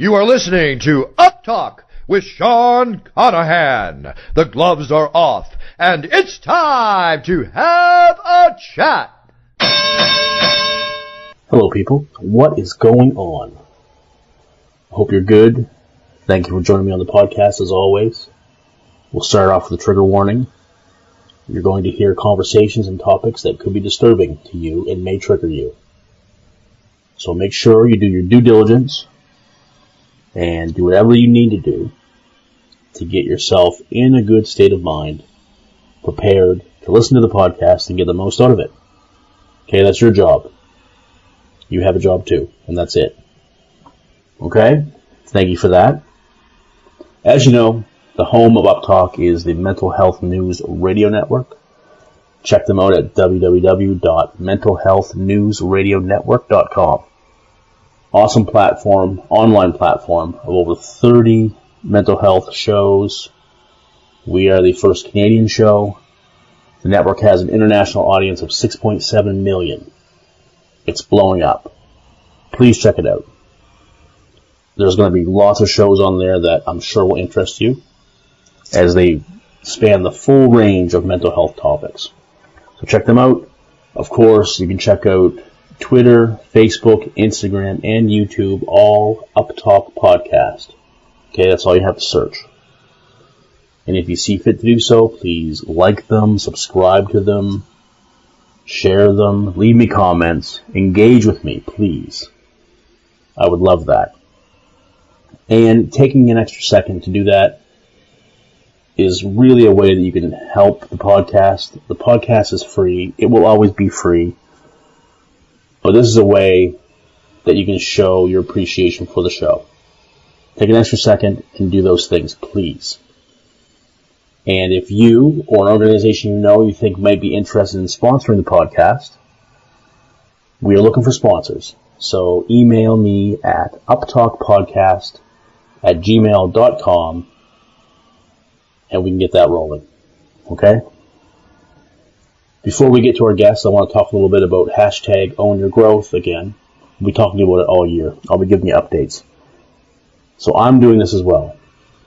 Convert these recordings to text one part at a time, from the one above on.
You are listening to UpTalk with Sean Conahan. The gloves are off, and it's time to have a chat. Hello, people. What is going on? I hope you're good. Thank you for joining me on the podcast, as always. We'll start off with a trigger warning. You're going to hear conversations and topics that could be disturbing to you and may trigger you. So make sure you do your due diligence and do whatever you need to do to get yourself in a good state of mind, prepared to listen to the podcast and get the most out of it. Okay, that's your job. You have a job too, and that's it. Okay? Thank you for that. As you know, the home of UpTalk is the Mental Health News Radio Network. Check them out at www.mentalhealthnewsradionetwork.com. Awesome platform, online platform of over 30 mental health shows. We are the first Canadian show. The network has an international audience of 6.7 million. It's blowing up. Please check it out. There's going to be lots of shows on there that I'm sure will interest you, as they span the full range of mental health topics. So check them out. Of course, you can check out Twitter, Facebook, Instagram, and YouTube, all UpTalk Podcast. Okay, that's all you have to search. And if you see fit to do so, please like them, subscribe to them, share them, leave me comments, engage with me, please. I would love that. And taking an extra second to do that is really a way that you can help the podcast. The podcast is free. It will always be free. But this is a way that you can show your appreciation for the show. Take an extra second and do those things, please. And if you or an organization you think might be interested in sponsoring the podcast, we are looking for sponsors. So email me at uptalkpodcast@gmail.com and we can get that rolling. Okay? Before we get to our guests, I want to talk a little bit about hashtag Own Your Growth again. We'll be talking about it all year. I'll be giving you updates. So I'm doing this as well,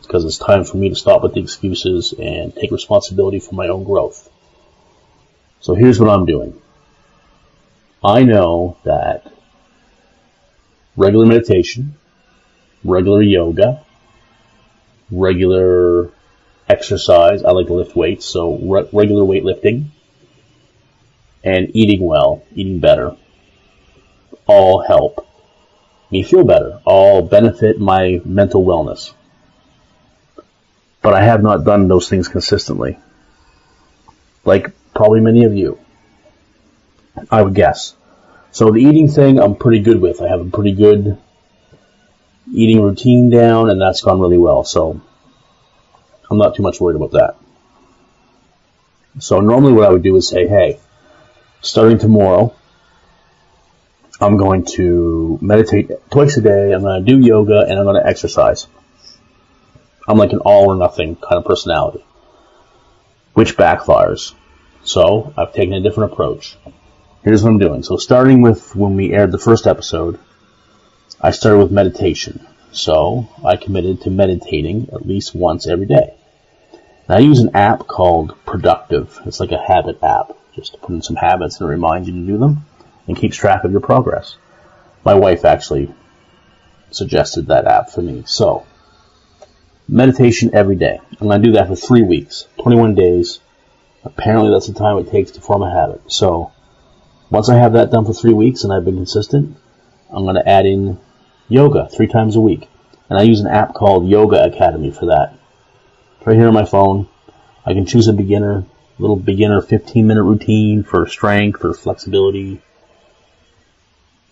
because it's time for me to stop with the excuses and take responsibility for my own growth. So here's what I'm doing. I know that regular meditation, regular yoga, regular exercise, I like to lift weights, so regular weightlifting, and eating well, eating better, all help me feel better, all benefit my mental wellness. But I have not done those things consistently, like probably many of you, I would guess. So the eating thing I'm pretty good with. I have a pretty good eating routine down, and that's gone really well, so I'm not too much worried about that. So normally what I would do is say, hey, starting tomorrow, I'm going to meditate twice a day, I'm going to do yoga, and I'm going to exercise. I'm like an all or nothing kind of personality, which backfires. So I've taken a different approach. Here's what I'm doing. So starting with when we aired the first episode, I started with meditation. So I committed to meditating at least once every day. And I use an app called Productive. It's like a habit app, just to put in some habits and remind you to do them and keeps track of your progress. My wife actually suggested that app for me. So meditation every day. I'm going to do that for 3 weeks, 21 days. Apparently that's the time it takes to form a habit. So once I have that done for 3 weeks and I've been consistent, I'm going to add in yoga 3 times a week. And I use an app called Yoga Academy for that. Right here on my phone, I can choose a little beginner 15-minute routine for strength, for flexibility,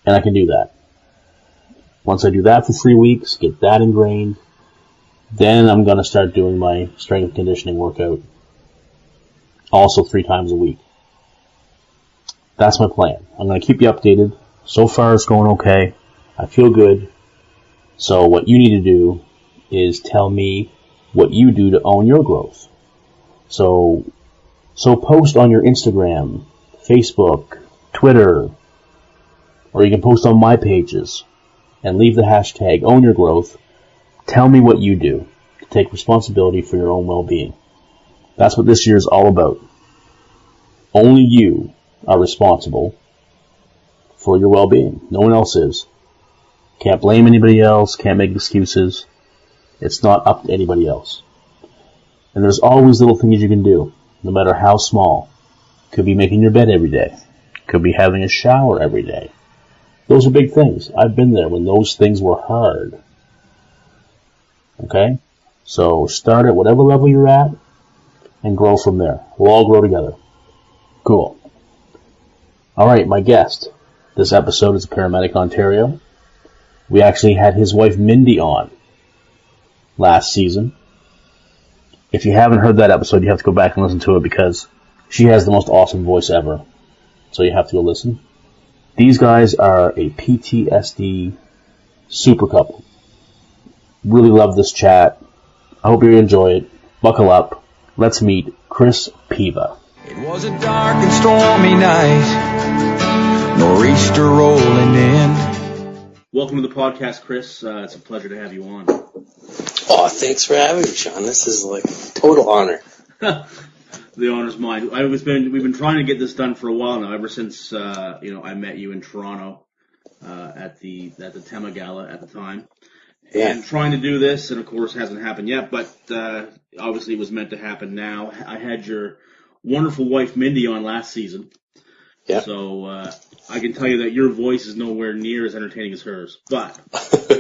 and I can do that. Once I do that for 3 weeks, get that ingrained, then I'm going to start doing my strength and conditioning workout, also 3 times a week. That's my plan. I'm going to keep you updated. So far it's going okay. I feel good. So what you need to do is tell me what you do to own your growth. So post on your Instagram, Facebook, Twitter, or you can post on my pages. and leave the hashtag Own Your Growth. Tell me what you do to take responsibility for your own well-being. That's what this year is all about. Only you are responsible for your well-being. No one else is. Can't blame anybody else, can't make excuses. It's not up to anybody else. And there's always little things you can do, no matter how small. Could be making your bed every day. Could be having a shower every day. Those are big things. I've been there when those things were hard. Okay? So start at whatever level you're at and grow from there. We'll all grow together. Cool. Alright, my guest. This episode is Paramedic Ontario. We actually had his wife Mindy on last season. If you haven't heard that episode, you have to go back and listen to it because she has the most awesome voice ever. So you have to go listen. These guys are a PTSD super couple. Really love this chat. I hope you enjoy it. Buckle up. Let's meet Chris Piva. It was a dark and stormy night, nor'easter rolling in. Welcome to the podcast, Chris. It's a pleasure to have you on. Oh, thanks for having me, Sean. This is like a total honor. The honor's mine. We've been trying to get this done for a while now, ever since I met you in Toronto at the Tema Gala at the time. Yeah. And trying to do this, and of course hasn't happened yet, but obviously it was meant to happen now. I had your wonderful wife Mindy on last season. Yeah. So I can tell you that your voice is nowhere near as entertaining as hers. But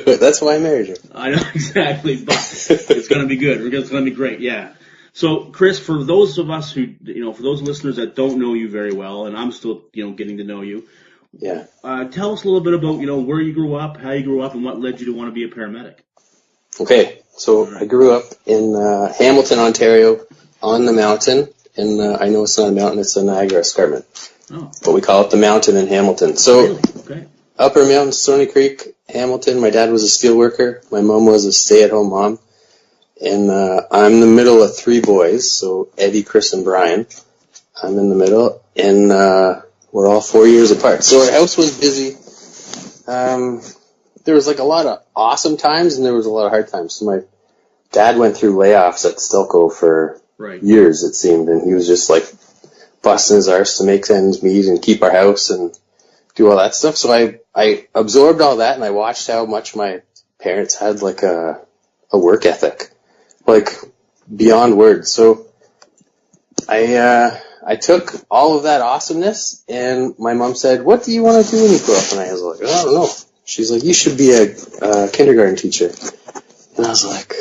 that's why I married her. I know exactly, but it's going to be good. It's going to be great. Yeah. So, Chris, for those of us who, for those listeners that don't know you very well, and I'm still, getting to know you, yeah. Tell us a little bit about, where you grew up, how you grew up, and what led you to want to be a paramedic. Okay, so right. I grew up in Hamilton, Ontario, on the mountain, and I know it's not a mountain, it's a Niagara Escarpment, but we call it the mountain in Hamilton. So, really? Okay. Upper Mountain, Stony Creek, Hamilton. My dad was a steel worker. My mom was a stay-at-home mom. And I'm the middle of three boys, so Eddie, Chris, and Brian. I'm in the middle, and we're all 4 years apart. So our house was busy. There was like a lot of awesome times, and there was a lot of hard times. So my dad went through layoffs at Stelco for years, it seemed, and he was just like busting his arse to make ends meet and keep our house and do all that stuff. So I absorbed all that, and I watched how much my parents had like a work ethic. Like, beyond words. So, I took all of that awesomeness, and my mom said, what do you want to do when you grow up? And I was like, I don't know. She's like, you should be a kindergarten teacher. And I was like,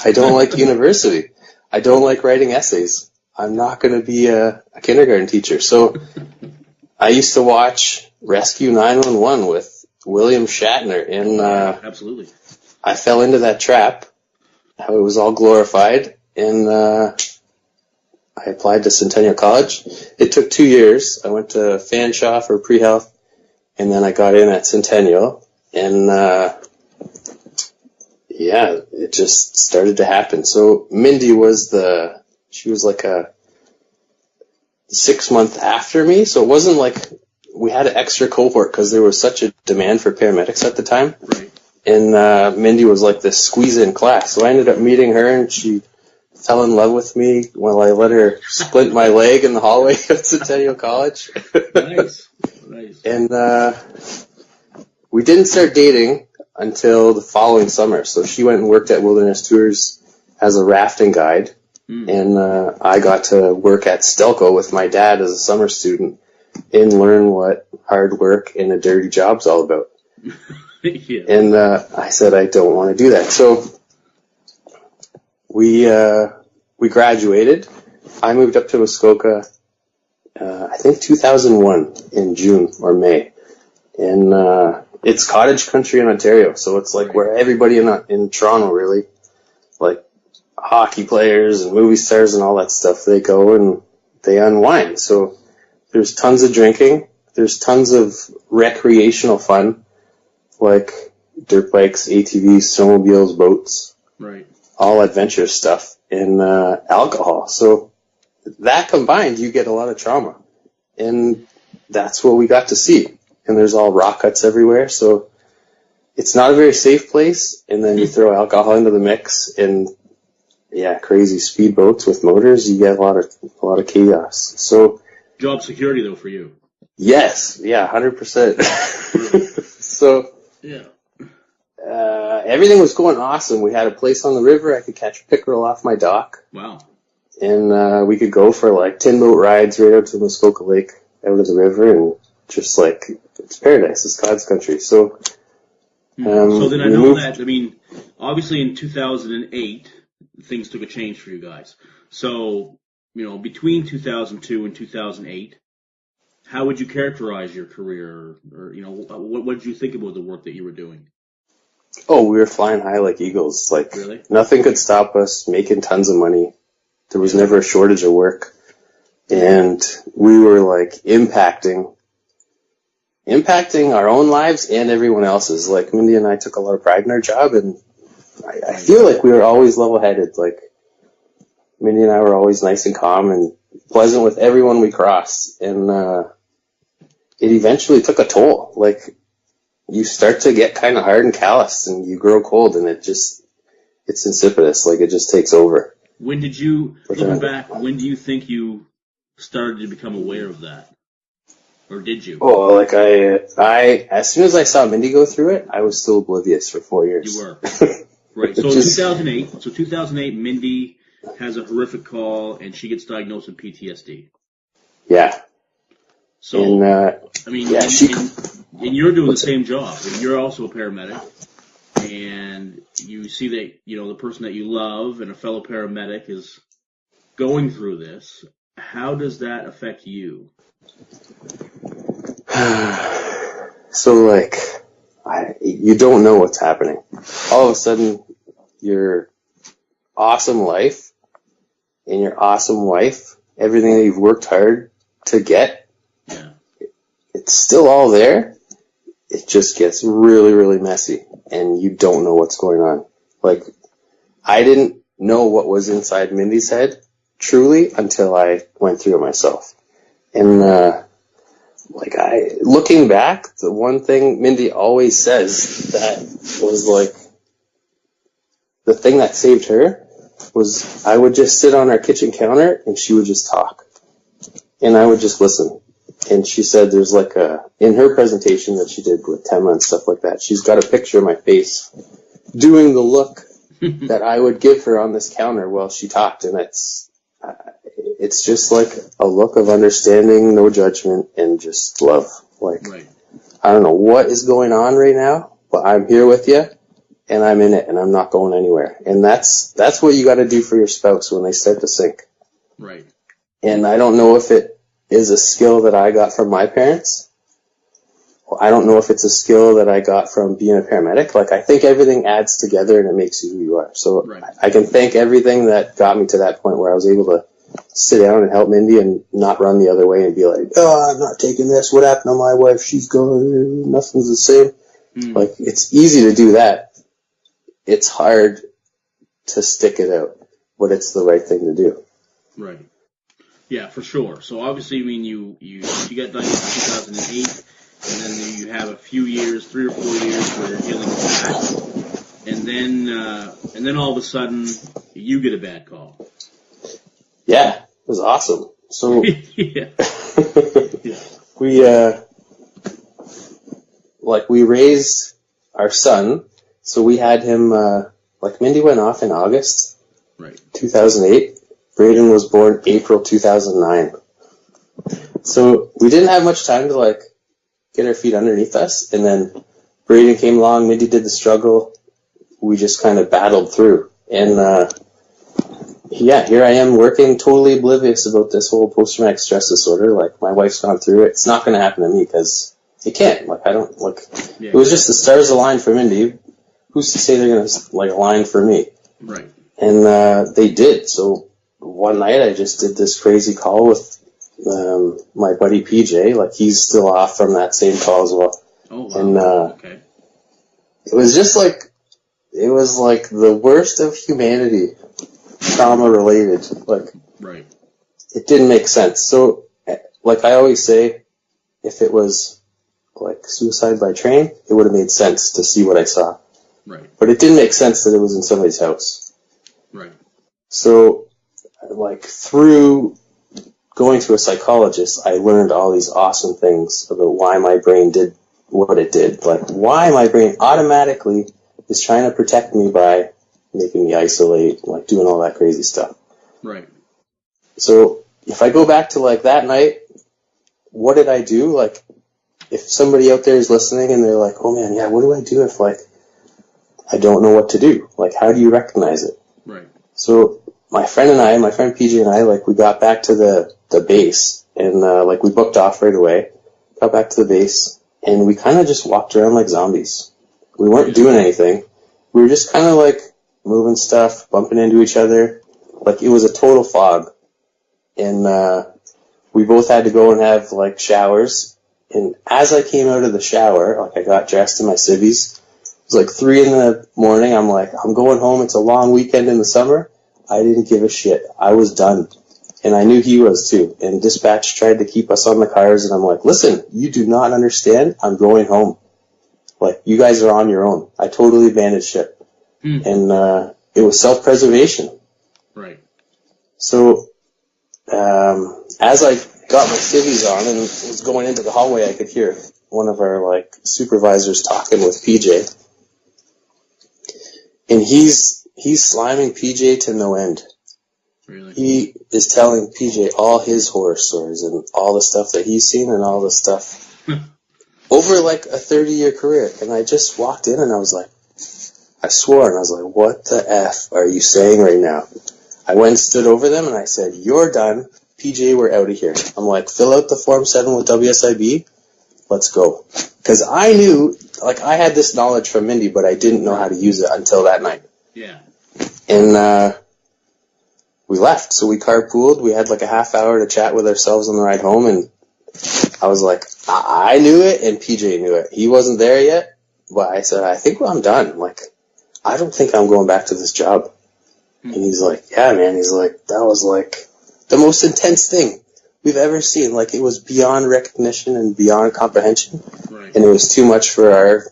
I don't like university. I don't like writing essays. I'm not going to be a kindergarten teacher. So, I used to watch Rescue 911 with William Shatner, and absolutely. I fell into that trap. How it was all glorified, and I applied to Centennial College. It took 2 years. I went to Fanshawe for pre-health, and then I got in at Centennial, and it just started to happen. So Mindy she was like a 6 month after me, so it wasn't like we had an extra cohort because there was such a demand for paramedics at the time. Right. And Mindy was like this squeeze-in class. So I ended up meeting her, and she fell in love with me while I let her splint my leg in the hallway at Centennial College. Nice. And we didn't start dating until the following summer. So she went and worked at Wilderness Tours as a rafting guide. And I got to work at Stelco with my dad as a summer student and learn what hard work and a dirty job's all about. Yeah. And I said I don't want to do that. So we graduated. I moved up to Muskoka, I think 2001 in June or May. And it's cottage country in Ontario, so it's like where everybody in Toronto really, like hockey players and movie stars and all that stuff, they go and they unwind. So there's tons of drinking. There's tons of recreational fun. Like dirt bikes, ATVs, snowmobiles, boats, all adventure stuff, and alcohol. So that combined, you get a lot of trauma, and that's what we got to see. And there's all rock cuts everywhere. So it's not a very safe place, and then you throw alcohol into the mix, and yeah, crazy speedboats with motors, you get a lot of chaos. So job security though for you. Yes, yeah, 100%. So yeah, everything was going awesome. We had a place on the river. I could catch pickerel off my dock. Wow. And we could go for like 10 boat rides right out to Muskoka Lake out of the river, and just like, it's paradise. It's God's country. So, so then I know that, I mean, obviously in 2008, things took a change for you guys. So, you know, between 2002 and 2008, how would you characterize your career? Or, you know, what did you think about the work that you were doing? Oh, we were flying high like eagles. Like, really? Nothing could stop us, making tons of money. There was never a shortage of work. And we were like impacting our own lives and everyone else's. Like, Mindy and I took a lot of pride in our job, and I feel like we were always level-headed. Like, Mindy and I were always nice and calm and pleasant with everyone we crossed. And it eventually took a toll. Like, you start to get kind of hard and callous, and you grow cold, and it's insipidous. Like, it just takes over. When did you, looking back, when do you think you started to become aware of that? Or did you? Oh, like I as soon as I saw Mindy go through it, I was still oblivious for 4 years. You were. Right. So 2008, Mindy has a horrific call, and she gets diagnosed with PTSD. Yeah. So, and, I mean, yeah, and you're doing the same job. And you're also a paramedic. And you see that, you know, the person that you love and a fellow paramedic is going through this. How does that affect you? So, like, you don't know what's happening. All of a sudden, your awesome life and your awesome wife, everything that you've worked hard to get, it's still all there. It just gets really, really messy, and you don't know what's going on. Like, I didn't know what was inside Mindy's head, truly, until I went through it myself. And, looking back, the one thing Mindy always says that was, like, the thing that saved her was I would just sit on our kitchen counter, and she would just talk. And I would just listen. And she said there's like in her presentation that she did with Tema and stuff like that, she's got a picture of my face doing the look that I would give her on this counter while she talked. And it's just like a look of understanding, no judgment, and just love. Like, right. I don't know what is going on right now, but I'm here with you, and I'm in it, and I'm not going anywhere. And that's what you got to do for your spouse when they start to sink. Right. And I don't know if it is a skill that I got from my parents. I don't know if it's a skill that I got from being a paramedic. Like, I think everything adds together and it makes you who you are. So right. I can thank everything that got me to that point where I was able to sit down and help Mindy and not run the other way and be like, oh, I'm not taking this. What happened to my wife? She's going, nothing's the same. Like, it's easy to do that. It's hard to stick it out, but it's the right thing to do. Right. Yeah, for sure. So obviously, I mean, you got diagnosed in 2008, and then you have a few years, 3 or 4 years, where you're healing back, and then all of a sudden you get a bad call. Yeah, it was awesome. So yeah. we raised our son. So we had him. Mindy went off in August, right, 2008. Braden was born April 2009. So we didn't have much time to get our feet underneath us. And then Braden came along, Mindy did the struggle. We just kind of battled through. And here I am working totally oblivious about this whole post-traumatic stress disorder. Like, my wife's gone through it. It's not going to happen to me because it can't. It was just the stars aligned for Mindy. Who's to say they're going to align for me? Right. And they did. So one night I just did this crazy call with my buddy PJ. He's still off from that same call as well. Oh, wow. And okay. it was just the worst of humanity, trauma related. Right. It didn't make sense. So, I always say, if it was like suicide by train, it would have made sense to see what I saw. Right. But it didn't make sense that it was in somebody's house. Right. So, like, through going to a psychologist, I learned all these awesome things about why my brain did what it did. Like, why my brain automatically is trying to protect me by making me isolate, like, doing all that crazy stuff. Right. So, if I go back to, like, that night, what did I do? Like, if somebody out there is listening and they're like, oh man, yeah, what do I do if, like, I don't know what to do? Like, how do you recognize it? Right. So, my friend PJ and I, like, we got back to the base, and, like, we booked off right away, got back to the base, and we kind of just walked around like zombies. We weren't doing anything. We were just kind of, like, moving stuff, bumping into each other. Like, it was a total fog. And, we both had to go and have, like, showers. And as I came out of the shower, like, I got dressed in my civvies. It was like 3 a.m. I'm like, I'm going home. It's a long weekend in the summer. I didn't give a shit. I was done. And I knew he was too. And dispatch tried to keep us on the cars. And I'm like, listen, you do not understand. I'm going home. Like, you guys are on your own. I totally abandoned ship. And it was self-preservation. Right. So as I got my civvies on and was going into the hallway, I could hear one of our, like, supervisors talking with PJ. And he's sliming PJ to no end. Really? He is telling PJ all his horror stories and all the stuff that he's seen and all the stuff over, like, a 30-year career. And I just walked in and I was like, I swore, and I was like, what the F are you saying right now? I went and stood over them and I said, you're done. PJ, we're out of here. I'm like, fill out the Form 7 with WSIB. Let's go. Because I knew, like, I had this knowledge from Mindy, but I didn't know how to use it until that night. Yeah. And we left. So we carpooled. We had like a half hour to chat with ourselves on the ride home. And I was like, I knew it and PJ knew it. He wasn't there yet. But I said, I think I'm done. Like, I don't think I'm going back to this job. And he's like, yeah, man. He's like, that was like the most intense thing we've ever seen. Like, it was beyond recognition and beyond comprehension. Right. And it was too much for our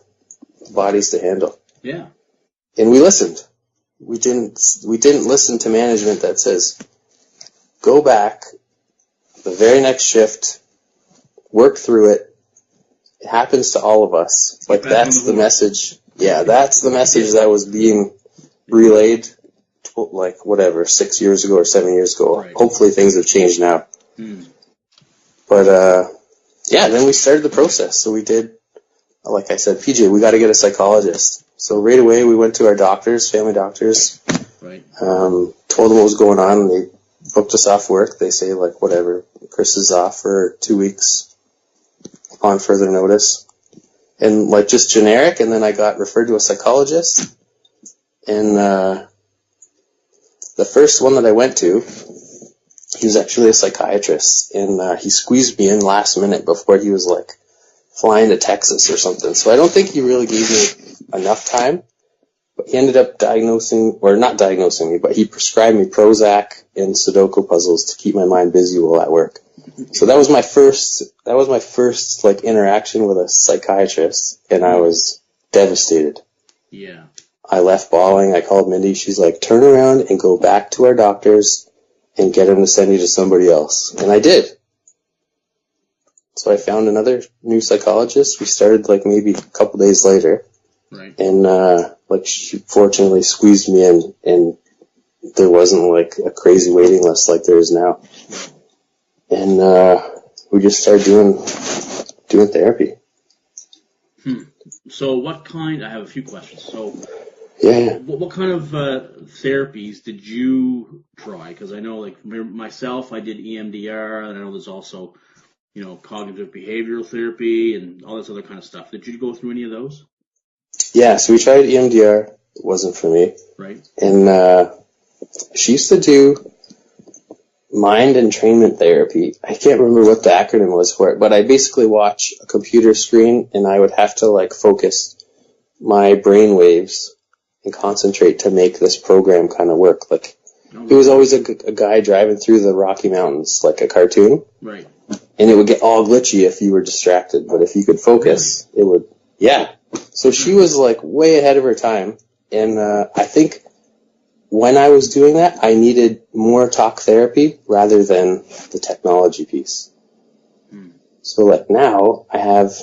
bodies to handle. Yeah. And we listened. We didn't listen to management that says, go back the very next shift, work through it. It happens to all of us. Like, that's the message. Yeah, that's the message that was being relayed, like, whatever, 6 years ago or 7 years ago. Right. Hopefully things have changed now. But, yeah, then we started the process. So we did, like I said, PJ, we got to get a psychologist. So right away we went to our doctors, family doctors. Right. Told them what was going on, and they booked us off work. They say, like, whatever, Chris is off for 2 weeks upon further notice. And, like, just generic, and then I got referred to a psychologist. And the first one that I went to, he was actually a psychiatrist, and he squeezed me in last minute before he was, like, flying to Texas or something. So I don't think he really gave me enough time. But he ended up not diagnosing me, but he prescribed me Prozac and Sudoku puzzles to keep my mind busy while at work. So that was my first like interaction with a psychiatrist, and I was devastated. Yeah. I left bawling. I called Mindy. She's like, turn around and go back to our doctors and get them to send you to somebody else. And I did. So I found another new psychologist. We started like maybe a couple days later. Right. And like she fortunately squeezed me in, and there wasn't like a crazy waiting list like there is now. And we just started doing therapy. So I have a few questions. So yeah. What kind of therapies did you try? Because I know, like, myself, I did EMDR, and I know there's also, cognitive behavioral therapy and all this other kind of stuff. Did you go through any of those? Yeah, so we tried EMDR. It wasn't for me. Right. And she used to do mind entrainment therapy. I can't remember what the acronym was for it, but I basically watch a computer screen, and I would have to, like, focus my brain waves and concentrate to make this program kind of work. Like, it was always a guy driving through the Rocky Mountains, like a cartoon. Right. And it would get all glitchy if you were distracted, but if you could focus, it would, yeah. So she was like way ahead of her time, and I think when I was doing that, I needed more talk therapy rather than the technology piece. So like now, I've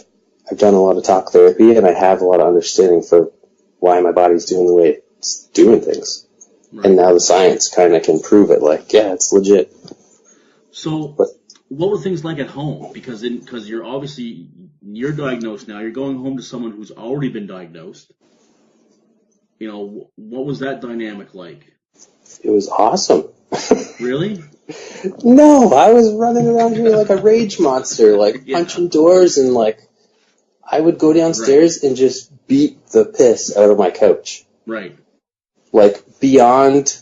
done a lot of talk therapy, and I have a lot of understanding for why my body's doing the way it's doing things. Right. And now the science kind of can prove it, like, yeah, it's legit. So what were things like at home? Because you're diagnosed now. You're going home to someone who's already been diagnosed. You know, what was that dynamic like? It was awesome. Really? No, I was running around here like a rage monster, like punching doors, and like I would go downstairs and just beat the piss out of my couch. Right. Like beyond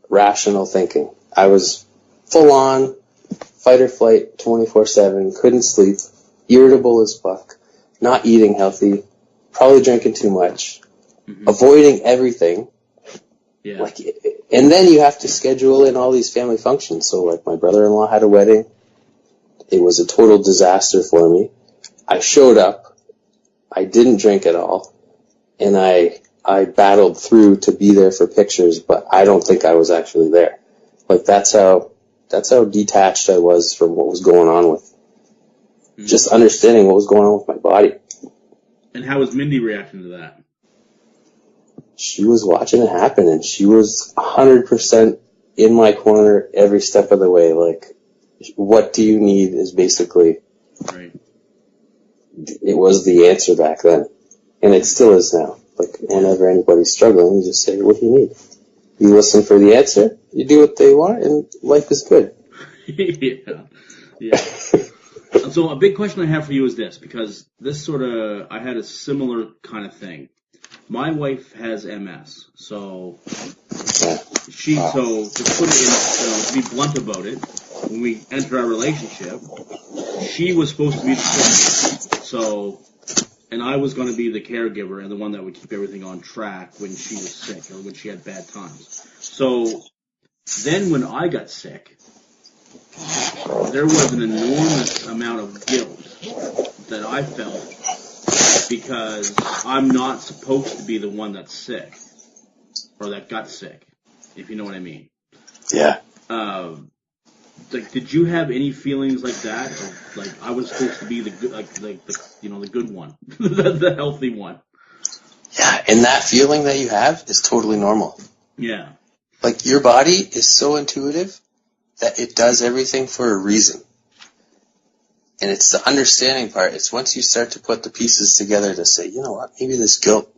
rational thinking. I was full on fight or flight 24/7, couldn't sleep, irritable as fuck, not eating healthy, probably drinking too much, avoiding everything. Yeah. Like, and then you have to schedule in all these family functions. So like my brother-in-law had a wedding. It was a total disaster for me. I showed up. I didn't drink at all. And I battled through to be there for pictures, but I don't think I was actually there. Like that's how detached I was from what was going on with just understanding what was going on with my body. And how was Mindy reacting to that? She was watching it happen, and she was 100% in my corner every step of the way. Like, what do you need is basically, right. It was the answer back then. And it still is now. Like, whenever anybody's struggling, you just say, what do you need? You listen for the answer, you do what they want, and life is good. Yeah. So a big question I have for you is this, because this I had a similar kind of thing. My wife has MS, so to put it in, to be blunt about it, when we entered our relationship, she was supposed to be the caregiver, and I was going to be the caregiver and the one that would keep everything on track when she was sick or when she had bad times. So then when I got sick, there was an enormous amount of guilt that I felt because I'm not supposed to be the one that's sick or that got sick, if you know what I mean. Yeah. Did you have any feelings like that? Of, like I was supposed to be the good, the good one, the healthy one. Yeah, and that feeling that you have is totally normal. Yeah. Like your body is so intuitive that it does everything for a reason. And it's the understanding part. It's once you start to put the pieces together to say, you know what, maybe this guilt,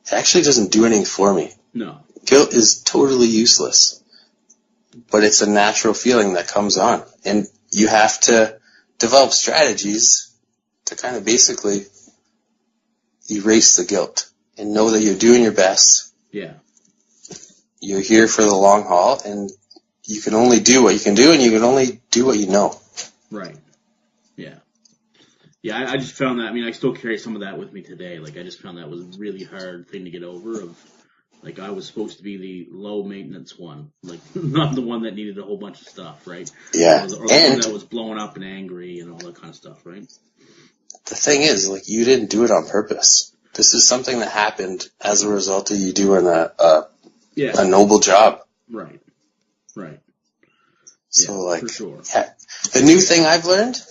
it actually doesn't do anything for me. No. Guilt is totally useless. But it's a natural feeling that comes on. And you have to develop strategies to kind of basically erase the guilt and know that you're doing your best. Yeah. You're here for the long haul, and you can only do what you can do, and you can only do what you know. Right. Yeah. Yeah, I just found that, I mean, I still carry some of that with me today. Like, I just found that was a really hard thing to get over like, I was supposed to be the low-maintenance one. Like, not the one that needed a whole bunch of stuff, right? Yeah. Or the one that was blowing up and angry and all that kind of stuff, right? The thing is, like, you didn't do it on purpose. This is something that happened as a result of you doing a noble job. Right. Right. So, yeah, like, for sure. Yeah. The new thing I've learned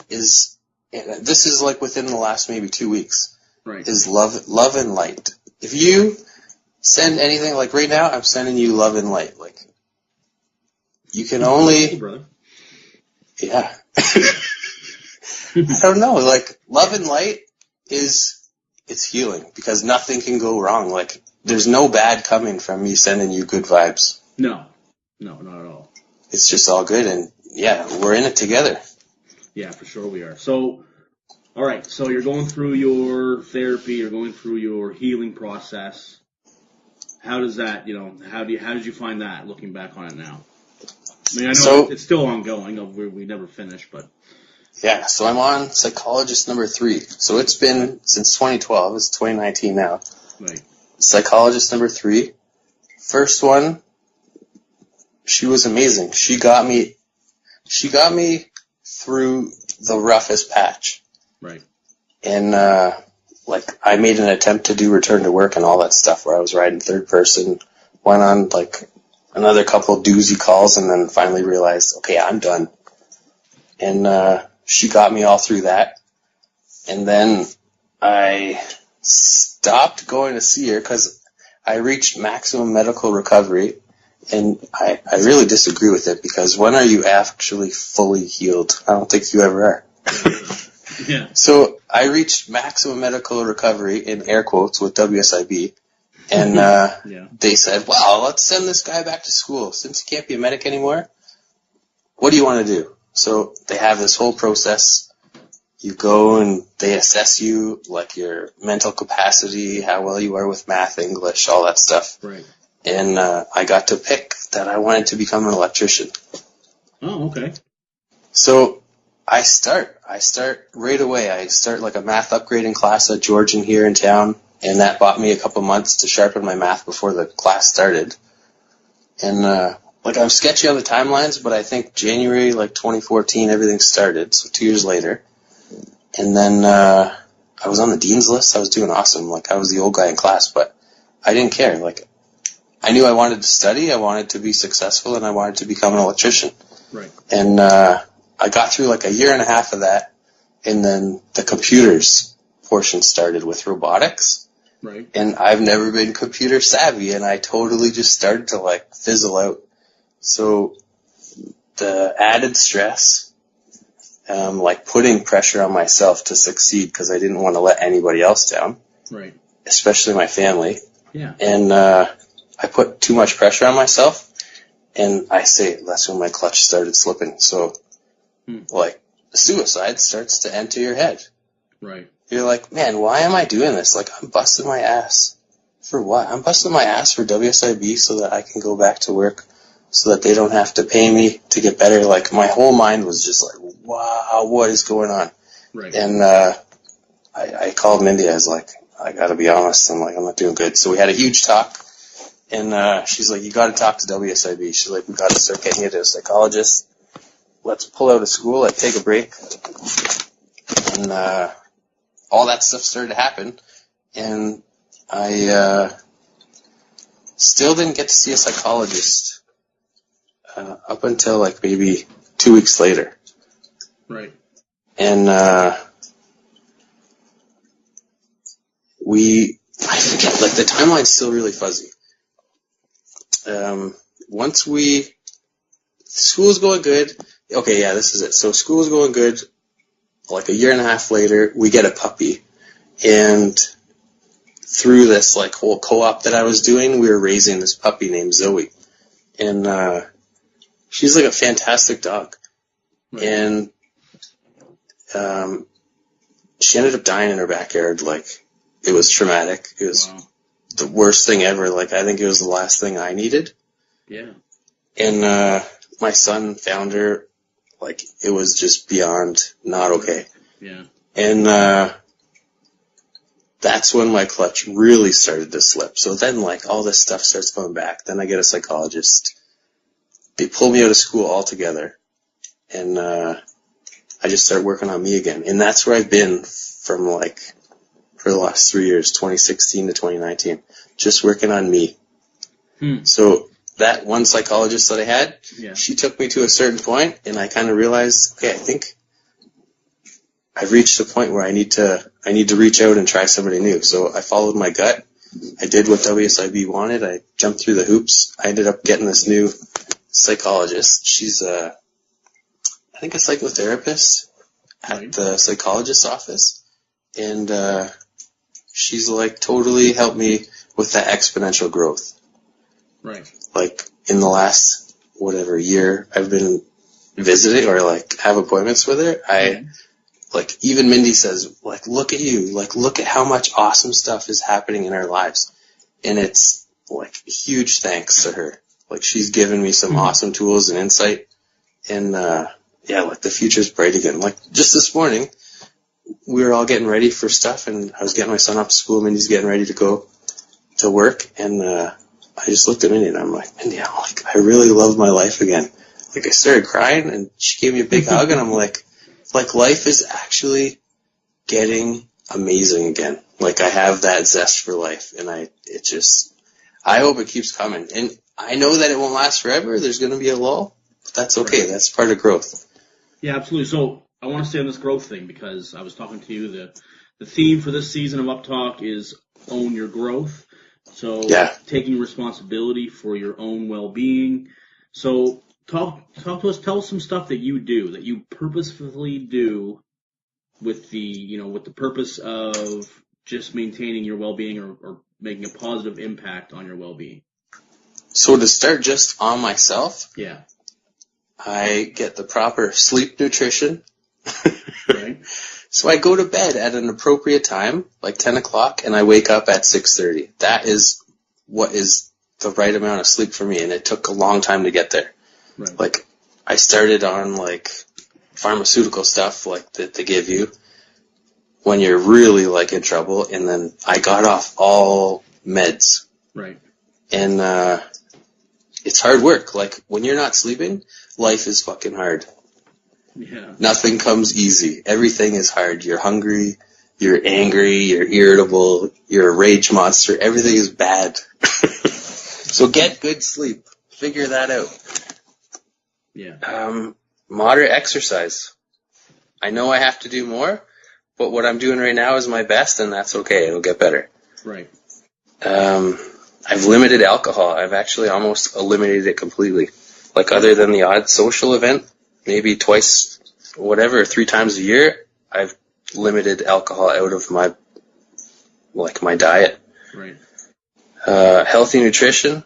is, and this is, like, within the last maybe 2 weeks, right. is love and light. If you send anything, like right now, I'm sending you love and light. Like, you can only... Hey, brother. Yeah. I don't know. Like, love and light it's healing because nothing can go wrong. Like, there's no bad coming from me sending you good vibes. No, not at all. It's just all good, and yeah, we're in it together. Yeah, for sure we are. So, all right, so you're going through your therapy, you're going through your healing process. How does that, how did you find that, looking back on it now? I mean, I know it's still ongoing. We never finish, but... Yeah, so I'm on psychologist number 3. So it's been since 2012. It's 2019 now. Right. Psychologist number 3. First one, she was amazing. She got me through the roughest patch. Right. And, like, I made an attempt to do return to work and all that stuff where I was riding third person, went on, like, another couple of doozy calls, and then finally realized, okay, I'm done. And, she got me all through that. And then I stopped going to see her because I reached maximum medical recovery. And I really disagree with it, because when are you actually fully healed? I don't think you ever are. Yeah. So I reached maximum medical recovery, in air quotes, with WSIB. And they said, well, let's send this guy back to school. Since he can't be a medic anymore, what do you want to do? So they have this whole process. You go and they assess you, like your mental capacity, how well you are with math, English, all that stuff. Right. And I got to pick that I wanted to become an electrician. Oh, okay. So I start right away. I start like a math upgrading class at Georgian here in town, and that bought me a couple months to sharpen my math before the class started. And like, I'm sketchy on the timelines, but I think January like 2014 everything started, so 2 years later. And then I was on the dean's list. I was doing awesome. Like, I was the old guy in class, but I didn't care. Like, I knew I wanted to study, I wanted to be successful, and I wanted to become an electrician. Right. And I got through like a year and a half of that, and then the computers portion started with robotics. Right. And I've never been computer savvy, and I totally just started to like fizzle out. So the added stress, like putting pressure on myself to succeed because I didn't want to let anybody else down. Right. Especially my family. Yeah. And I put too much pressure on myself, and I say that's when my clutch started slipping. So, like, suicide starts to enter your head. Right. You're like, man, why am I doing this? Like, I'm busting my ass. For what? I'm busting my ass for WSIB so that I can go back to work, so that they don't have to pay me to get better. Like, my whole mind was just like, wow, what is going on? Right. And I called Mindy. I was like, I got to be honest. I'm like, I'm not doing good. So we had a huge talk. And she's like, you got to talk to WSIB. She's like, we got to start getting you to a psychologist. Let's pull out of school, like take a break. And all that stuff started to happen. And I still didn't get to see a psychologist up until like maybe 2 weeks later. Right. And I forget, like the timeline's still really fuzzy. School's going good. Okay, yeah, this is it. So school's going good. Like a year and a half later, we get a puppy. And through this like whole co-op that I was doing, we were raising this puppy named Zoe. And she's like a fantastic dog. Right. And she ended up dying in her backyard. Like, it was traumatic. It was the worst thing ever. Like, I think it was the last thing I needed. Yeah. And my son found her. Like, it was just beyond not okay. Yeah. And that's when my clutch really started to slip. So then, like, all this stuff starts coming back. Then I get a psychologist. They pull me out of school altogether. And I just start working on me again. And that's where I've been from, like, for the last 3 years, 2016 to 2019. Just working on me. So that one psychologist that I had, she took me to a certain point, and I kind of realized, okay, I think I've reached a point where I need to reach out and try somebody new. So I followed my gut. I did what WSIB wanted. I jumped through the hoops. I ended up getting this new psychologist. She's I think a psychotherapist at the psychologist's office. And she's like totally helped me with that exponential growth. Right. Like in the last, whatever, year I've been visiting or like have appointments with her, like even Mindy says, like, look at you, like, look at how much awesome stuff is happening in our lives. And it's like huge thanks to her. Like, she's given me some awesome tools and insight. And like the future's bright again. Like just this morning, we were all getting ready for stuff, and I was getting my son off to school. Mindy's getting ready to go to work, and I just looked at Mindy, and I'm like, Mindy, I really love my life again. like I started crying, and she gave me a big hug, and I'm like life is actually getting amazing again. Like I have that zest for life, and I hope it keeps coming. And I know that it won't last forever. There's going to be a lull, but that's okay. Right. That's part of growth. Yeah, absolutely. So I want to stay on this growth thing because I was talking to you. The theme for this season of UpTalk is own your growth. So taking responsibility for your own well-being. So talk to us. Tell us some stuff that you do, that you purposefully do with the purpose of just maintaining your well-being or making a positive impact on your well-being. So to start just on myself, I get the proper sleep nutrition. Right. So I go to bed at an appropriate time, like 10 o'clock, and I wake up at 6:30. That is what is the right amount of sleep for me, and it took a long time to get there. Right. Like, I started on, like, pharmaceutical stuff, like, that they give you when you're really, like, in trouble, and then I got off all meds. Right. And it's hard work. Like, when you're not sleeping, life is fucking hard. Yeah. Nothing comes easy. Everything is hard. You're hungry, you're angry, you're irritable, you're a rage monster. Everything is bad. So get good sleep. Figure that out. Yeah. Moderate exercise. I know I have to do more, but what I'm doing right now is my best, and that's okay. It'll get better. Right. I've limited alcohol. I've actually almost eliminated it completely. Like, other than the odd social event, maybe twice, whatever, 3 times a year, I've limited alcohol out of my diet. Right. Healthy nutrition.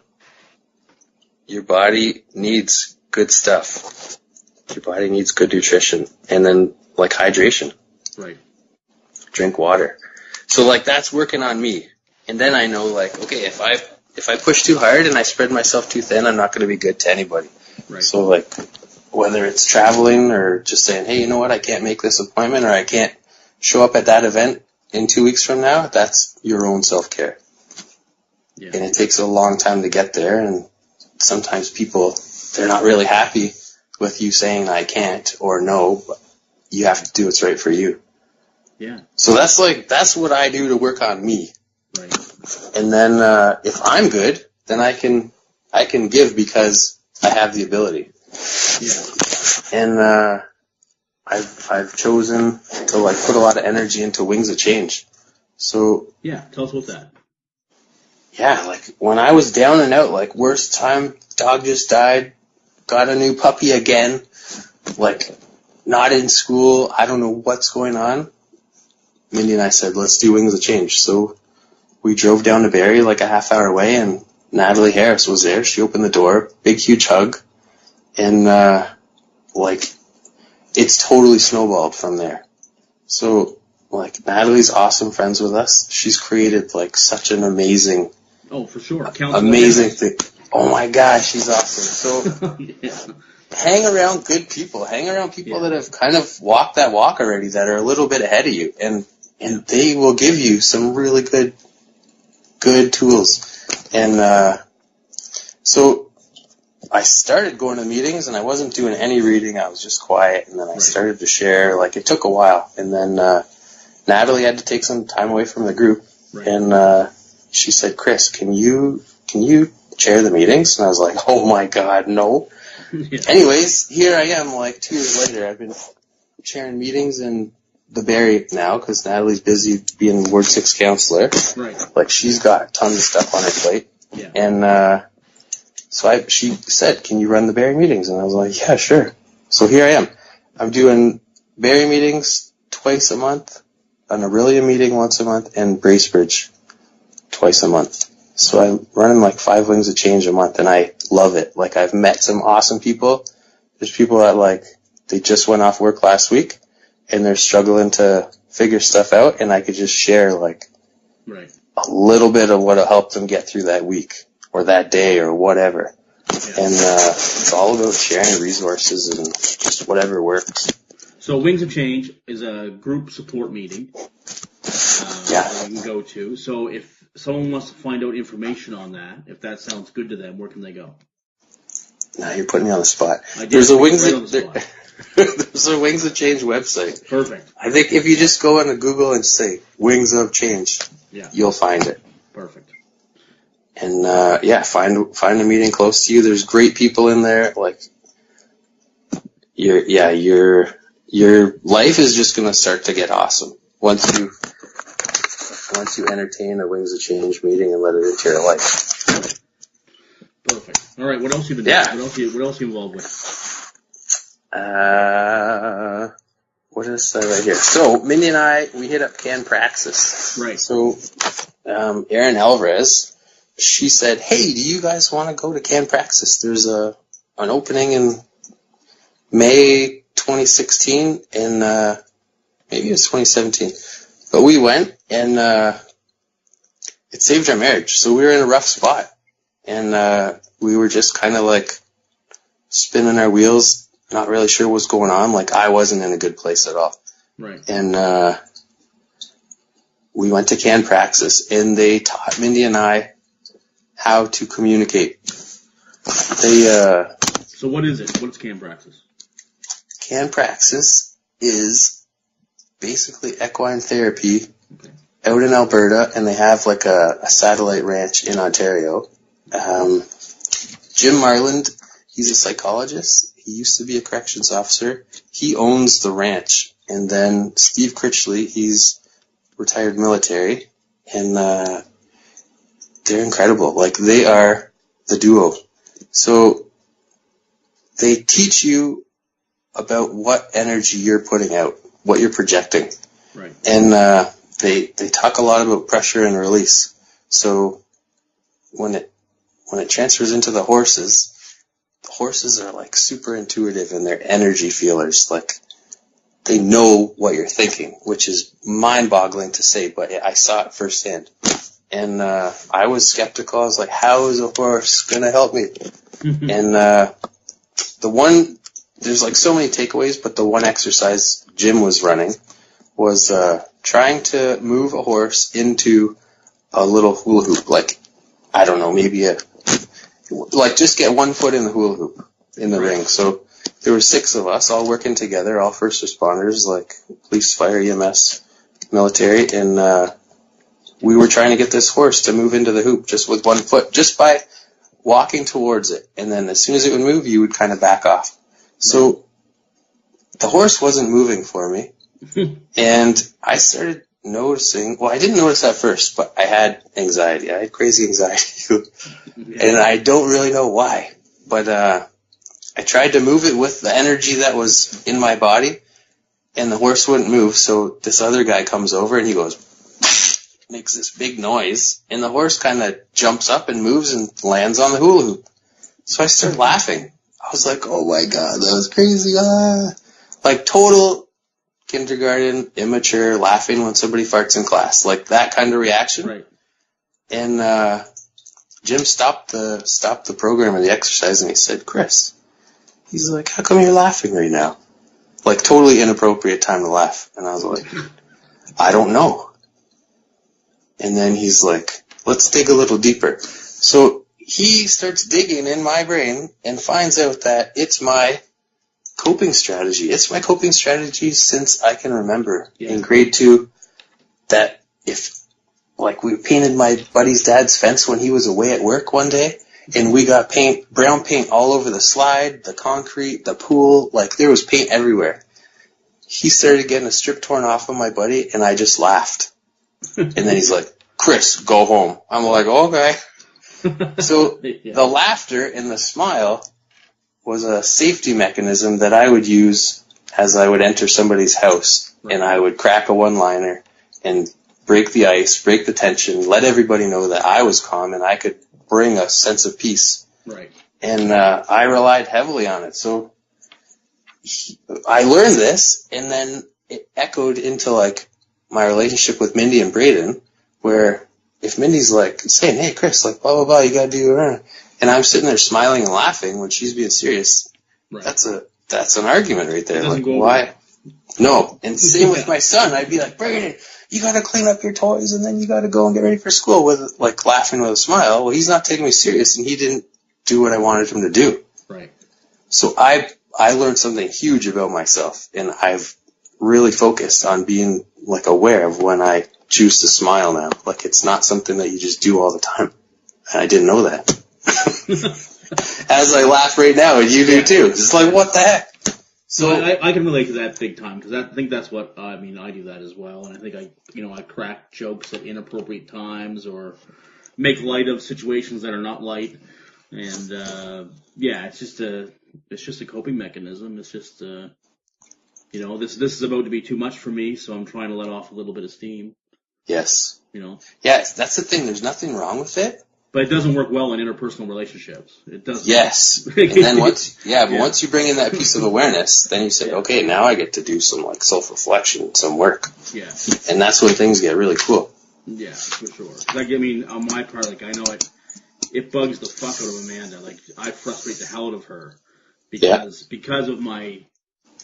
Your body needs good stuff. Your body needs good nutrition. And then, like, hydration. Right. Drink water. So, like, that's working on me. And then I know, like, okay, if I push too hard and I spread myself too thin, I'm not going to be good to anybody. Right. So, like, whether it's traveling or just saying, hey, you know what, I can't make this appointment, or I can't show up at that event in 2 weeks from now, that's your own self-care. Yeah. And it takes a long time to get there, and sometimes people, they're not really happy with you saying I can't or no, but you have to do what's right for you. Yeah. So that's what I do to work on me. Right. And then if I'm good, then I can give because I have the ability. Yeah. And I've chosen to, like, put a lot of energy into Wings of Change. So yeah, tell us about that. Yeah, like, when I was down and out, like, worst time, dog just died, got a new puppy again, like, not in school, I don't know what's going on. Mindy and I said, let's do Wings of Change. So we drove down to Barrie, like, a half hour away, and Natalie Harris was there. She opened the door, big, huge hug, and, like, it's totally snowballed from there. So, like, Natalie's awesome friends with us. She's created, like, such an amazing... Oh, for sure. Amazing thing. Oh my gosh, she's awesome. So, yeah. Hang around good people. Hang around people that have kind of walked that walk already, that are a little bit ahead of you, and they will give you some really good tools. And so I started going to meetings, and I wasn't doing any reading. I was just quiet, and then I started to share. Like, it took a while, and then Natalie had to take some time away from the group, and she said, Chris, can you chair the meetings? And I was like, oh my God, no. Yeah. Anyways, here I am, like, 2 years later. I've been chairing meetings in the Barrie now because Natalie's busy being Ward 6 counselor. Right. Like, she's got tons of stuff on her plate. Yeah. And she said, can you run the Barrie meetings? And I was like, yeah, sure. So here I am. I'm doing Barrie meetings twice a month, an Aurelia meeting once a month, and Bracebridge twice a month. So I'm running like 5 Wings of Change a month, and I love it. Like, I've met some awesome people. There's people that, like, they just went off work last week, and they're struggling to figure stuff out, and I could just share, like, a little bit of what will help them get through that week, or that day, or whatever. Yeah. And it's all about sharing resources and just whatever works. So Wings of Change is a group support meeting that you can go to. So if someone wants to find out information on that, if that sounds good to them, where can they go? Now you're putting me on the spot. There's a Wings of Change website. Perfect. I think if you just go into Google and say Wings of Change, you'll find it. Perfect. And find a meeting close to you. There's great people in there. Like your life is just gonna start to get awesome once you entertain a Wings of Change meeting and let it into your life. Perfect. All right, what else you been doing? What else you involved with? What is that right here? So Mindy and I, we hit up Can Praxis. Right. So Erin Alvarez, she said, "Hey, do you guys want to go to Can Praxis? There's an opening in May 2016 and maybe it was 2017." But we went, and it saved our marriage. So we were in a rough spot, and we were just kind of like spinning our wheels, not really sure what was going on. Like, I wasn't in a good place at all. Right. And we went to Can Praxis, and they taught Mindy and I how to communicate. So what is it? What's Can Praxis? Can Praxis is basically equine therapy out in Alberta, and they have like a satellite ranch in Ontario. Jim Marland, he's a psychologist. He used to be a corrections officer. He owns the ranch. And then Steve Critchley, he's retired military, and they're incredible. Like, they are the duo. So they teach you about what energy you're putting out, what you're projecting. Right. And they talk a lot about pressure and release. So when it transfers into the horses are like super intuitive, and they're energy feelers. Like, they know what you're thinking, which is mind-boggling to say, but I saw it firsthand. And I was skeptical. I was like, how is a horse going to help me? And there's like so many takeaways, but the one exercise Jim was running was trying to move a horse into a little hula hoop. Like, I don't know, maybe just get 1 foot in the hula hoop in the ring. So there were 6 of us all working together, all first responders, like police, fire, EMS, military, and we were trying to get this horse to move into the hoop just with 1 foot, just by walking towards it. And then as soon as it would move, you would kind of back off. So the horse wasn't moving for me. And I started noticing, well, I didn't notice at first, but I had anxiety. I had crazy anxiety. And I don't really know why. But I tried to move it with the energy that was in my body, and the horse wouldn't move. So this other guy comes over, and he goes, makes this big noise, and the horse kind of jumps up and moves and lands on the hula hoop. So I started laughing. I was like, oh my God, that was crazy. Like total kindergarten, immature, laughing when somebody farts in class. Like that kind of reaction. Right. And Jim stopped the program or the exercise, and he said, Chris, he's like, how come you're laughing right now? Like, totally inappropriate time to laugh. And I was like, I don't know. And then he's like, let's dig a little deeper. So he starts digging in my brain and finds out that it's my coping strategy. It's my coping strategy since I can remember. Yeah. In grade 2, that if, like, we painted my buddy's dad's fence when he was away at work one day, and we got brown paint all over the slide, the concrete, the pool, like there was paint everywhere. He started getting a strip torn off of my buddy, and I just laughed. And then he's like, Chris, go home. I'm like, okay. So the laughter and the smile was a safety mechanism that I would use as I would enter somebody's house. Right. And I would crack a one-liner and break the ice, break the tension, let everybody know that I was calm and I could bring a sense of peace. Right. And I relied heavily on it. So I learned this, and then it echoed into like my relationship with Mindy and Braden, where if Mindy's like saying, hey Chris, like blah blah blah, you gotta do it, and I'm sitting there smiling and laughing when she's being serious, right. That's an argument right there. Like, why? No. And same with my son. I'd be like, Braden, you gotta clean up your toys, and then you gotta go and get ready for school, with like laughing with a smile. Well, he's not taking me serious, and he didn't do what I wanted him to do. Right. So I learned something huge about myself, and I've really focused on being like aware of when I choose to smile now. Like it's not something that you just do all the time. And I didn't know that. As I laugh right now, and you do too. It's like, what the heck? So I can relate to that big time, because I think that's what, I do that as well. And I think I crack jokes at inappropriate times or make light of situations that are not light. And, it's just a coping mechanism. It's just, this is about to be too much for me, so I'm trying to let off a little bit of steam. Yes. Yes, that's the thing. There's nothing wrong with it. But it doesn't work well in interpersonal relationships. It doesn't. Yes. And then once you bring in that piece of awareness, then you say, okay, now I get to do some like self-reflection, some work. Yeah. And that's when things get really cool. Yeah, for sure. Like, on my part, I know it bugs the fuck out of Amanda. Like, I frustrate the hell out of her because of my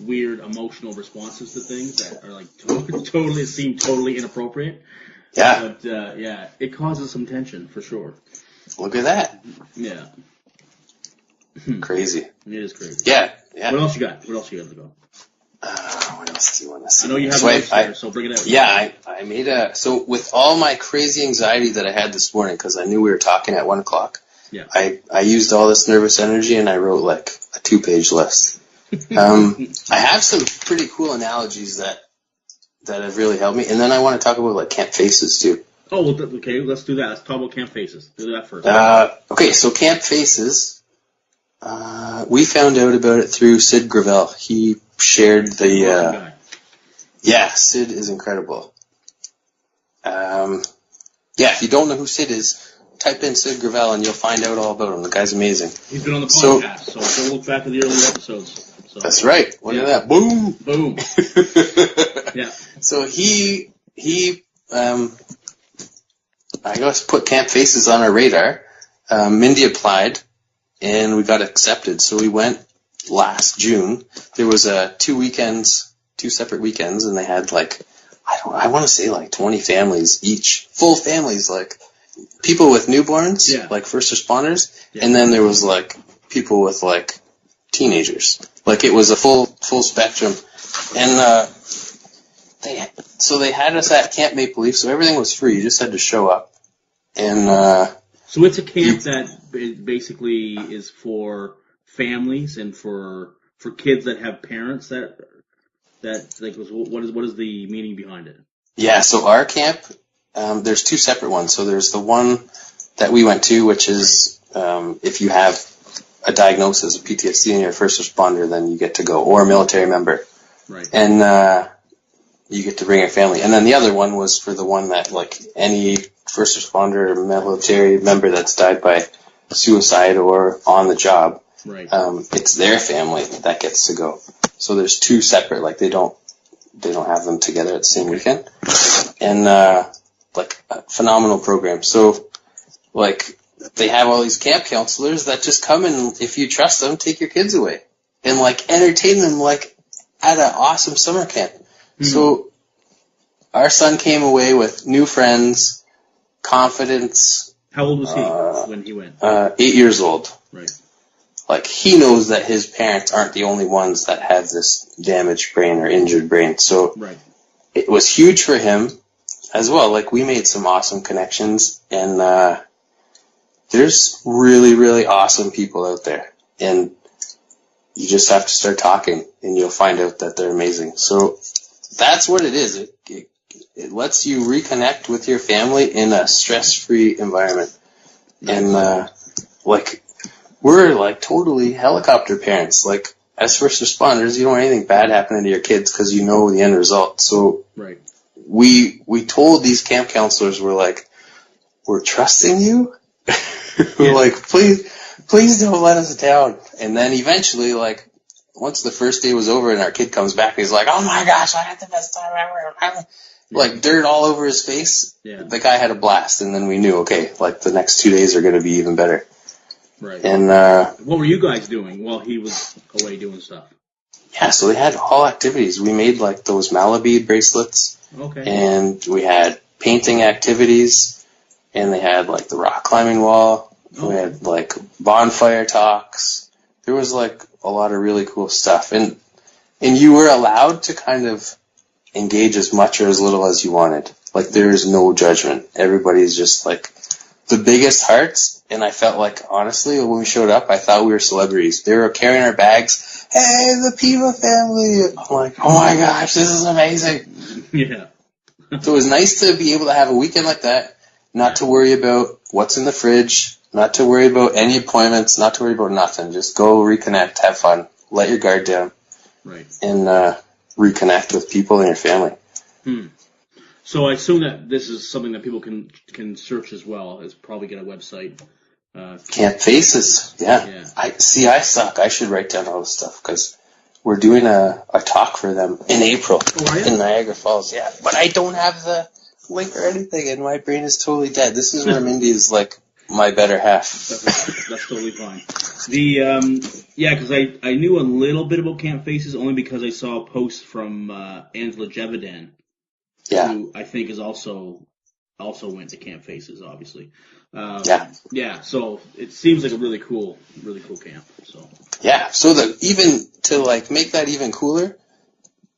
weird emotional responses to things that are like totally inappropriate. Yeah. But, it causes some tension, for sure. Look at that. Yeah. Crazy. It is crazy. Yeah. What else you got? What else you got to go? What else do you want to see? I know you have notes there, so bring it out. Yeah, I made so with all my crazy anxiety that I had this morning, because I knew we were talking at 1 o'clock, I used all this nervous energy and I wrote like a 2-page list. I have some pretty cool analogies that have really helped me, and then I want to talk about like camp faces too. Oh, well, okay, let's do that. Let's talk about camp faces. Do that first. Okay, so camp faces, we found out about it through Sid Gravel. He shared the, Sid is incredible. If you don't know who Sid is, type in Sid Gravel and you'll find out all about him. The guy's amazing. He's been on the podcast, so go look back at the early episodes. So. That's right. Look at that. Boom. Boom. Yeah. So he I guess put camp faces on our radar. Mindy applied and we got accepted. So we went last June. There was 2 separate weekends, and they had like, I want to say like 20 families each, full families, like people with newborns, like first responders, and then there was like people with like teenagers. Like it was a full spectrum, and they had us at Camp Maple Leaf, so everything was free. You just had to show up, and so it's a camp that basically is for families and for kids that have parents that like what is the meaning behind it? Yeah, so our camp, there's 2 separate ones. So there's the one that we went to, which is if you have a diagnosis of PTSD and you're a first responder, then you get to go, or a military member. Right. And you get to bring your family. And then the other one was for the one that, like, any first responder or military member that's died by suicide or on the job, right. It's their family that gets to go. So there's 2 separate, like they don't have them together at the same weekend. And like a phenomenal program. So like they have all these camp counselors that just come and if you trust them, take your kids away and like entertain them like at an awesome summer camp. Mm-hmm. So our son came away with new friends, confidence. How old was he when he went? 8 years old. Right. Like, he knows that his parents aren't the only ones that have this damaged brain or injured brain. So right. It was huge for him as well. Like, we made some awesome connections, and there's really, really awesome people out there. And you just have to start talking, and you'll find out that they're amazing. So that's what it is. It lets you reconnect with your family in a stress-free environment. And, like, we're like totally helicopter parents. Like, as first responders, you don't want anything bad happening to your kids because you know the end result. So right. we told these camp counselors, we're like, we're trusting you. We're like, please don't let us down. And then eventually, like, once the first day was over and our kid comes back, he's like, oh my gosh, I had the best time ever. Like, dirt all over his face. Yeah. The guy had a blast. And then we knew, okay, like, the next 2 days are going to be even better. Right. And what were you guys doing while he was away doing stuff? Yeah, so they had all activities. We made like those Malabead bracelets. Okay. And we had painting activities, and they had like the rock climbing wall. Oh. We had like bonfire talks. there was like a lot of really cool stuff, and you were allowed to kind of engage as much or as little as you wanted. Like, there is no judgment. Everybody's just like the biggest hearts. And I felt like, honestly, when we showed up, I thought we were celebrities. They were carrying our bags. Hey, the Piva family. I'm like, oh my gosh, this is amazing. Yeah. So it was nice to be able to have a weekend like that, not to worry about what's in the fridge, not to worry about any appointments, not to worry about nothing. Just go reconnect, have fun, let your guard down, right, and reconnect with people in your family. So I assume that this is something that people can search as well. It's probably get a website. Camp Faces, yeah. I suck. I should write down all this stuff because we're doing a talk for them in April in Niagara Falls. Yeah, but I don't have the link or anything, and my brain is totally dead. This is where Mindy is like my better half. That's totally fine. Because I knew a little bit about Camp Faces only because I saw a post from Angela Jevedan, who I think is also went to Camp Faces, obviously. So it seems like a really cool camp. So even to like make that even cooler,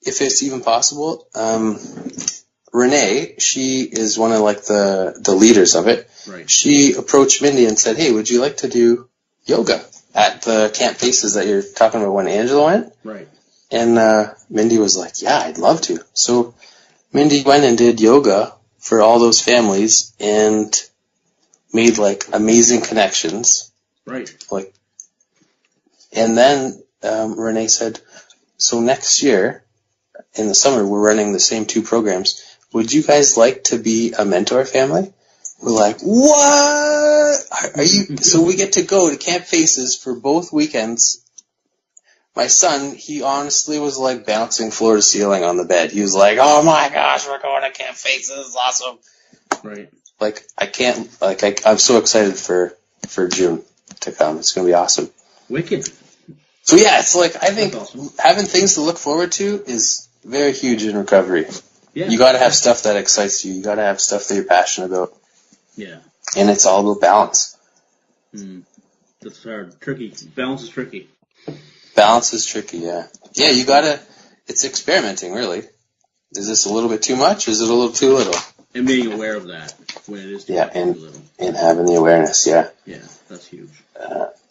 if it's even possible, Renee, she is one of like the leaders of it. Right. She approached Mindy and said, "Hey, would you like to do yoga at the Camp Faces that you're talking about when Angela went?" Right. And Mindy was like, "Yeah, I'd love to." So Mindy went and did yoga for all those families and made like amazing connections. Right. And then Renee said, "So next year in the summer, we're running the same 2 programs. Would you guys like to be a mentor family?" We're like, "What? Are you?" So we get to go to Camp Faces for both weekends. My son, he honestly was like bouncing floor to ceiling on the bed. He was like, "Oh my gosh, we're going to Camp Faces. It's awesome." Right. I'm so excited for June to come. It's going to be awesome. Wicked. So yeah, it's like, I think awesome. Having things to look forward to is very huge in recovery. Yeah. You got to have stuff that excites you. You got to have stuff that you're passionate about. Yeah. And it's all about balance. That's hard. Tricky. Balance is tricky. Balance is tricky, yeah. Yeah, you got to, it's experimenting, really. Is this a little bit too much? Is it a little too little? And being aware of that when it is too much, too little. And having the awareness, yeah. Yeah, that's huge.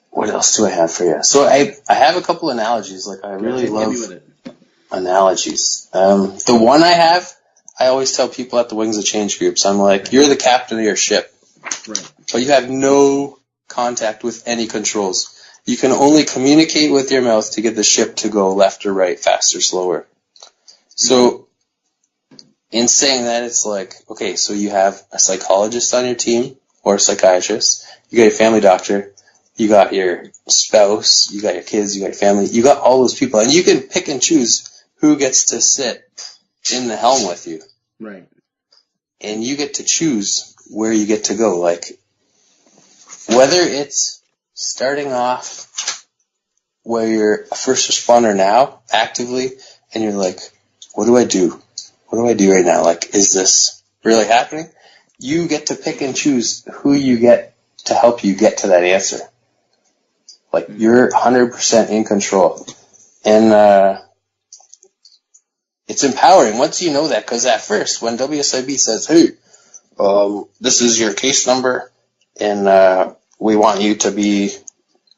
What else do I have for you? So I have a couple analogies. Like, I really love analogies. The one I have, I always tell people at the Wings of Change groups, I'm like, you're the captain of your ship. Right. But you have no contact with any controls. You can only communicate with your mouth to get the ship to go left or right, faster, slower. So, in saying that, it's like, okay, so you have a psychologist on your team, or a psychiatrist, you got your family doctor, you got your spouse, you got your kids, you got your family, you got all those people, and you can pick and choose who gets to sit in the helm with you. Right. And you get to choose where you get to go. Like, whether it's starting off where you're a first responder now, actively, and you're like, what do I do? What do I do right now? Like, is this really happening? You get to pick and choose who you get to help you get to that answer. Like, you're 100% in control. And it's empowering once you know that, because at first, when WSIB says, hey, this is your case number, and we want you to be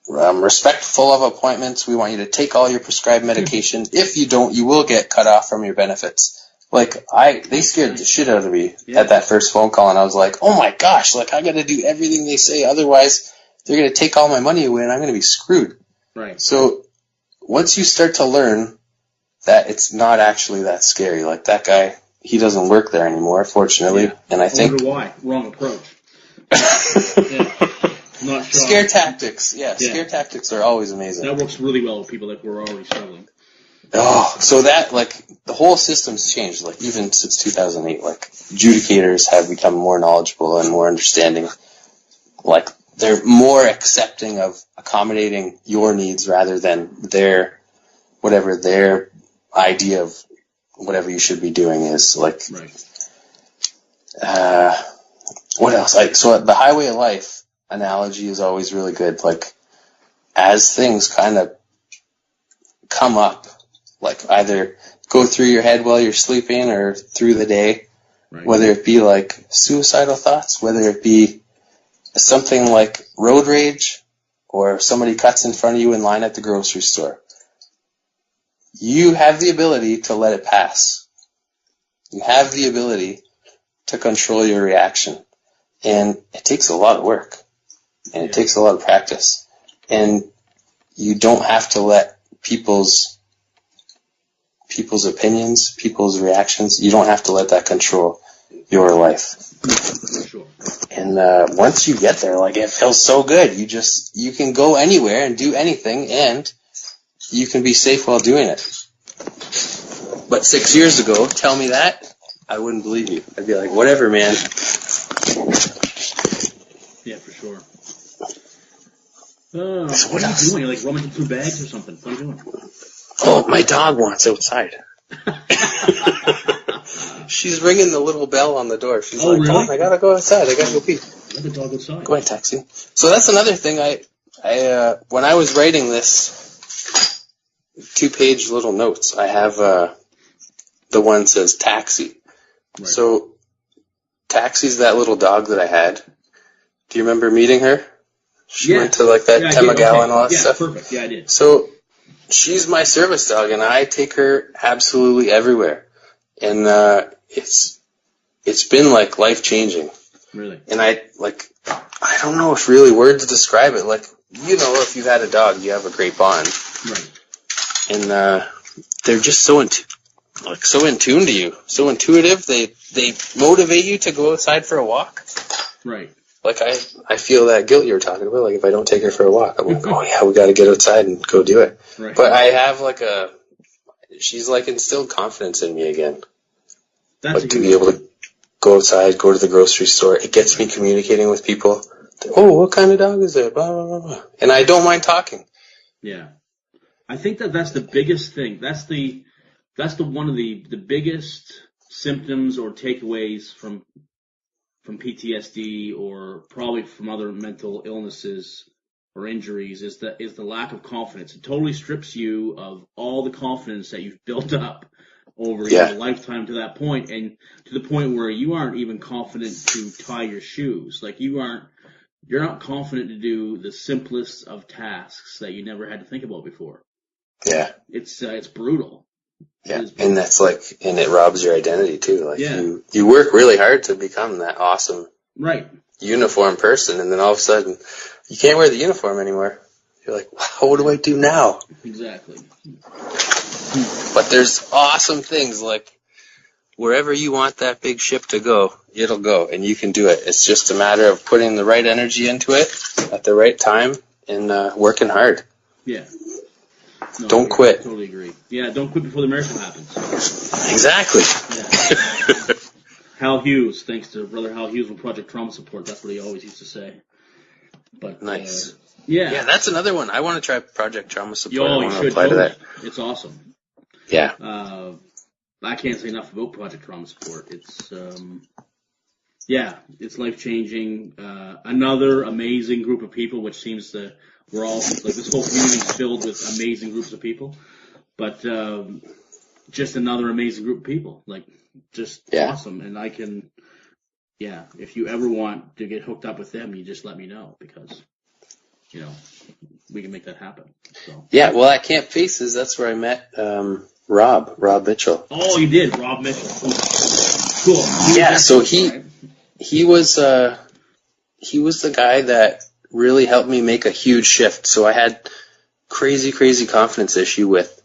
respectful of appointments, we want you to take all your prescribed medication. If you don't, you will get cut off from your benefits. Like, they scared the shit out of me at that first phone call, and I was like, oh my gosh, like, I gotta do everything they say, otherwise they're gonna take all my money away and I'm gonna be screwed. Right. So, once you start to learn that it's not actually that scary, like, that guy, he doesn't work there anymore, fortunately, and I think... why. Wrong approach. Not sure. Scare tactics, scare tactics are always amazing. That works really well with people that were already struggling. Oh, so that, like, the whole system's changed, like, even since 2008, like, adjudicators have become more knowledgeable and more understanding. Like, they're more accepting of accommodating your needs rather than their idea of whatever you should be doing is, like, what else? So the highway of life analogy is always really good. Like, as things kind of come up, like either go through your head while you're sleeping or through the day, right. Whether it be like suicidal thoughts, whether it be something like road rage, or somebody cuts in front of you in line at the grocery store, you have the ability to let it pass. You have the ability to control your reaction. And it takes a lot of work. And it takes a lot of practice. And you don't have to let people's opinions, people's reactions, you don't have to let that control your life. Sure. And once you get there, like, it feels so good. You can go anywhere and do anything, and you can be safe while doing it. But 6 years ago, tell me that, I wouldn't believe you. I'd be like, whatever, man. Yeah, for sure. So what are you doing? You're like rummaging through bags or something. What are you doing? Oh, my dog wants outside. She's ringing the little bell on the door. She's like, really? Oh, I gotta go outside. I gotta go pee. Let the dog outside. Go ahead, taxi. So that's another thing. I when I was writing this 2-page little notes, I have the one says taxi. Right. So Taxi's that little dog that I had. Do you remember meeting her? She went to like that Temagal and all that stuff. Yeah, perfect. Yeah, I did. So she's my service dog, and I take her absolutely everywhere. And it's been like life changing. Really? And I don't know if really words describe it. Like, if you've had a dog, you have a great bond. Right. And they're just so in tune to you, so intuitive. They motivate you to go outside for a walk. Right. Like, I feel that guilt you were talking about. Like, if I don't take her for a walk, I'm like, oh yeah, we got to get outside and go do it. Right. But I have she's like instilled confidence in me again. That's like to be able to go outside, go to the grocery store. It gets me communicating with people. Oh, what kind of dog is it? Blah, blah, blah, blah. And I don't mind talking. Yeah. I think that's the biggest thing. That's the one of the biggest symptoms or takeaways from PTSD, or probably from other mental illnesses or injuries, is the lack of confidence. It totally strips you of all the confidence that you've built up over your lifetime to that point, and to the point where you aren't even confident to tie your shoes. Like, you're not confident to do the simplest of tasks that you never had to think about before. Yeah. It's brutal. Yeah, and that's and it robs your identity too. Like, you work really hard to become that awesome uniform person, and then all of a sudden you can't wear the uniform anymore. You're like, wow, what do I do now? Exactly. But there's awesome things, like wherever you want that big ship to go, it'll go, and you can do it. It's just a matter of putting the right energy into it at the right time and working hard. Yeah. No, don't quit. Totally agree. Yeah, don't quit before the miracle happens. Exactly. Yeah. Hal Hughes, thanks to Brother Hal Hughes from Project Trauma Support, that's what he always used to say. But nice. Yeah, that's another one. I want to try Project Trauma Support. I want to apply to that. It's awesome. Yeah. I can't say enough about Project Trauma Support. It's it's life changing. Another amazing group of people, which seems to. We're all, like, this whole community is filled with amazing groups of people, but just another amazing group of people, like, just awesome. And I can, if you ever want to get hooked up with them, you just let me know, because, we can make that happen. So. Yeah, well, at Camp Faces, that's where I met Rob Mitchell. Oh, you did, Rob Mitchell. Cool. So he was the guy that really helped me make a huge shift. So I had crazy confidence issue with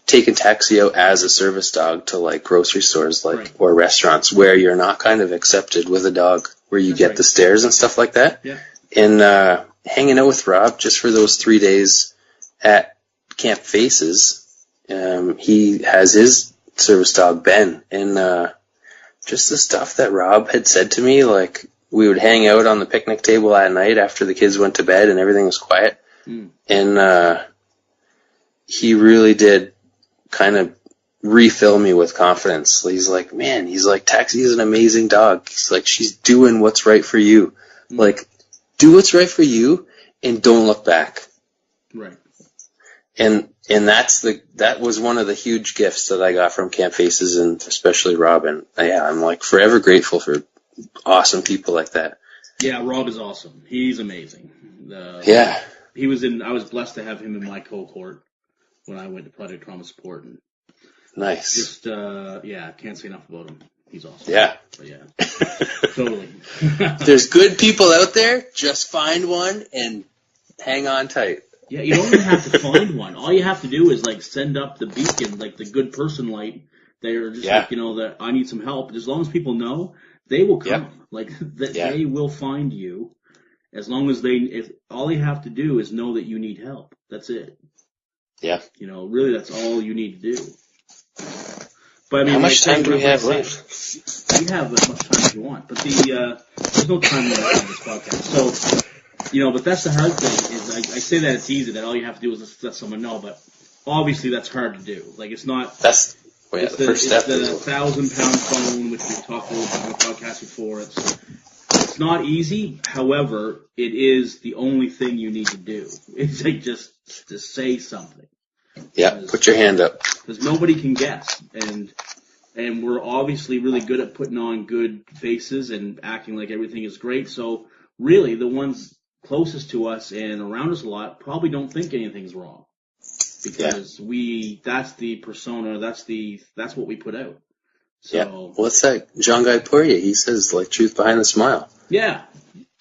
taking Taxi out as a service dog to like grocery stores, or restaurants where you're not kind of accepted with a dog, where you get the stares and stuff like that. Yeah. And hanging out with Rob just for those 3 days at Camp Faces, he has his service dog Ben, and just the stuff that Rob had said to me, like, we would hang out on the picnic table at night after the kids went to bed and everything was quiet. And he really did kind of refill me with confidence. He's like, man, Taxi is an amazing dog. He's like, she's doing what's right for you. Like, do what's right for you and don't look back. Right. And that was one of the huge gifts that I got from Camp Faces, and especially Rob. And I'm like forever grateful for awesome people like that. Yeah, Rob is awesome. He's amazing. He was I was blessed to have him in my cohort when I went to Project Trauma Support. And nice. Just, can't say enough about him. He's awesome. Yeah. But yeah, totally. There's good people out there. Just find one and hang on tight. Yeah, you don't even have to find one. All you have to do is, like, send up the beacon, like the good person light. They're just like, that I need some help. As long as people know, they will come. Yep. Like, they will find you. As long as all they have to do is know that you need help. That's it. Yeah. Really, that's all you need to do. But I mean, how much time do we have left? We have as much time as you want, but there's no time limit on this podcast. So, but that's the hard thing is I say that it's easy, that all you have to do is let someone know, but obviously that's hard to do. Like, it's not. That's the first step. It's the 1,000-pound phone, which we've talked a little bit on the podcast before. It's not easy. However, it is the only thing you need to do. It's like just to say something. Yeah, put your hand up. Because nobody can guess, and we're obviously really good at putting on good faces and acting like everything is great. So really, the ones closest to us and around us a lot probably don't think anything's wrong, because that's the persona, that's what we put out. So what's that Jean Guy Poirier? He says, like, truth behind the smile. Yeah,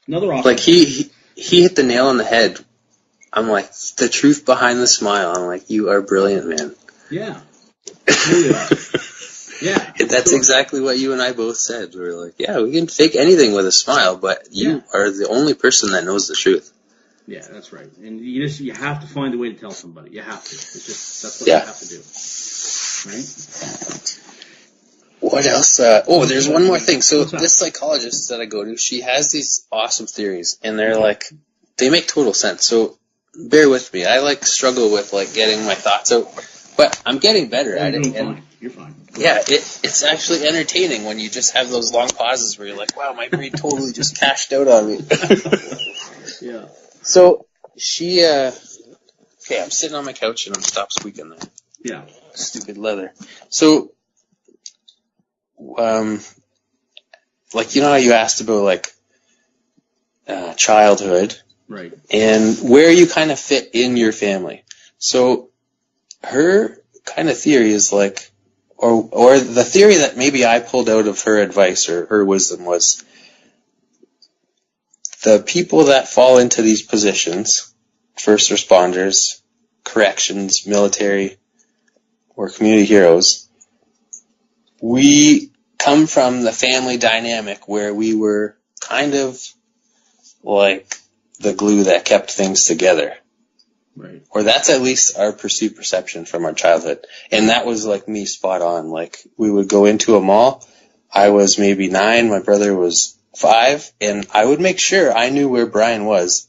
another awesome. Like he hit the nail on the head. I'm like, the truth behind the smile. I'm like, you are brilliant, man. Yeah. Really are. Yeah. That's exactly what you and I both said. We were like, we can fake anything with a smile, but you are the only person that knows the truth. Yeah, that's right. And you have to find a way to tell somebody. You have to. It's just, that's what you have to do. Right? What else? There's one more thing. So this psychologist that I go to, she has these awesome theories, and they're like, they make total sense. So bear with me. I struggle with getting my thoughts out, but I'm getting better at it. And you're fine. Yeah, it's actually entertaining when you just have those long pauses where you're like, wow, my brain totally just cashed out on me. Yeah. So she, I'm sitting on my couch and I'm stop squeaking there. Yeah. Stupid leather. So, how you asked about childhood. Right. And where you kind of fit in your family. So her kind of theory is or the theory that maybe I pulled out of her advice or her wisdom was, the people that fall into these positions, first responders, corrections, military, or community heroes, we come from the family dynamic where we were kind of like the glue that kept things together. Right. Or that's at least our perceived perception from our childhood. And that was me spot on. We would go into a mall. I was maybe 9, my brother was 5, and I would make sure I knew where Brian was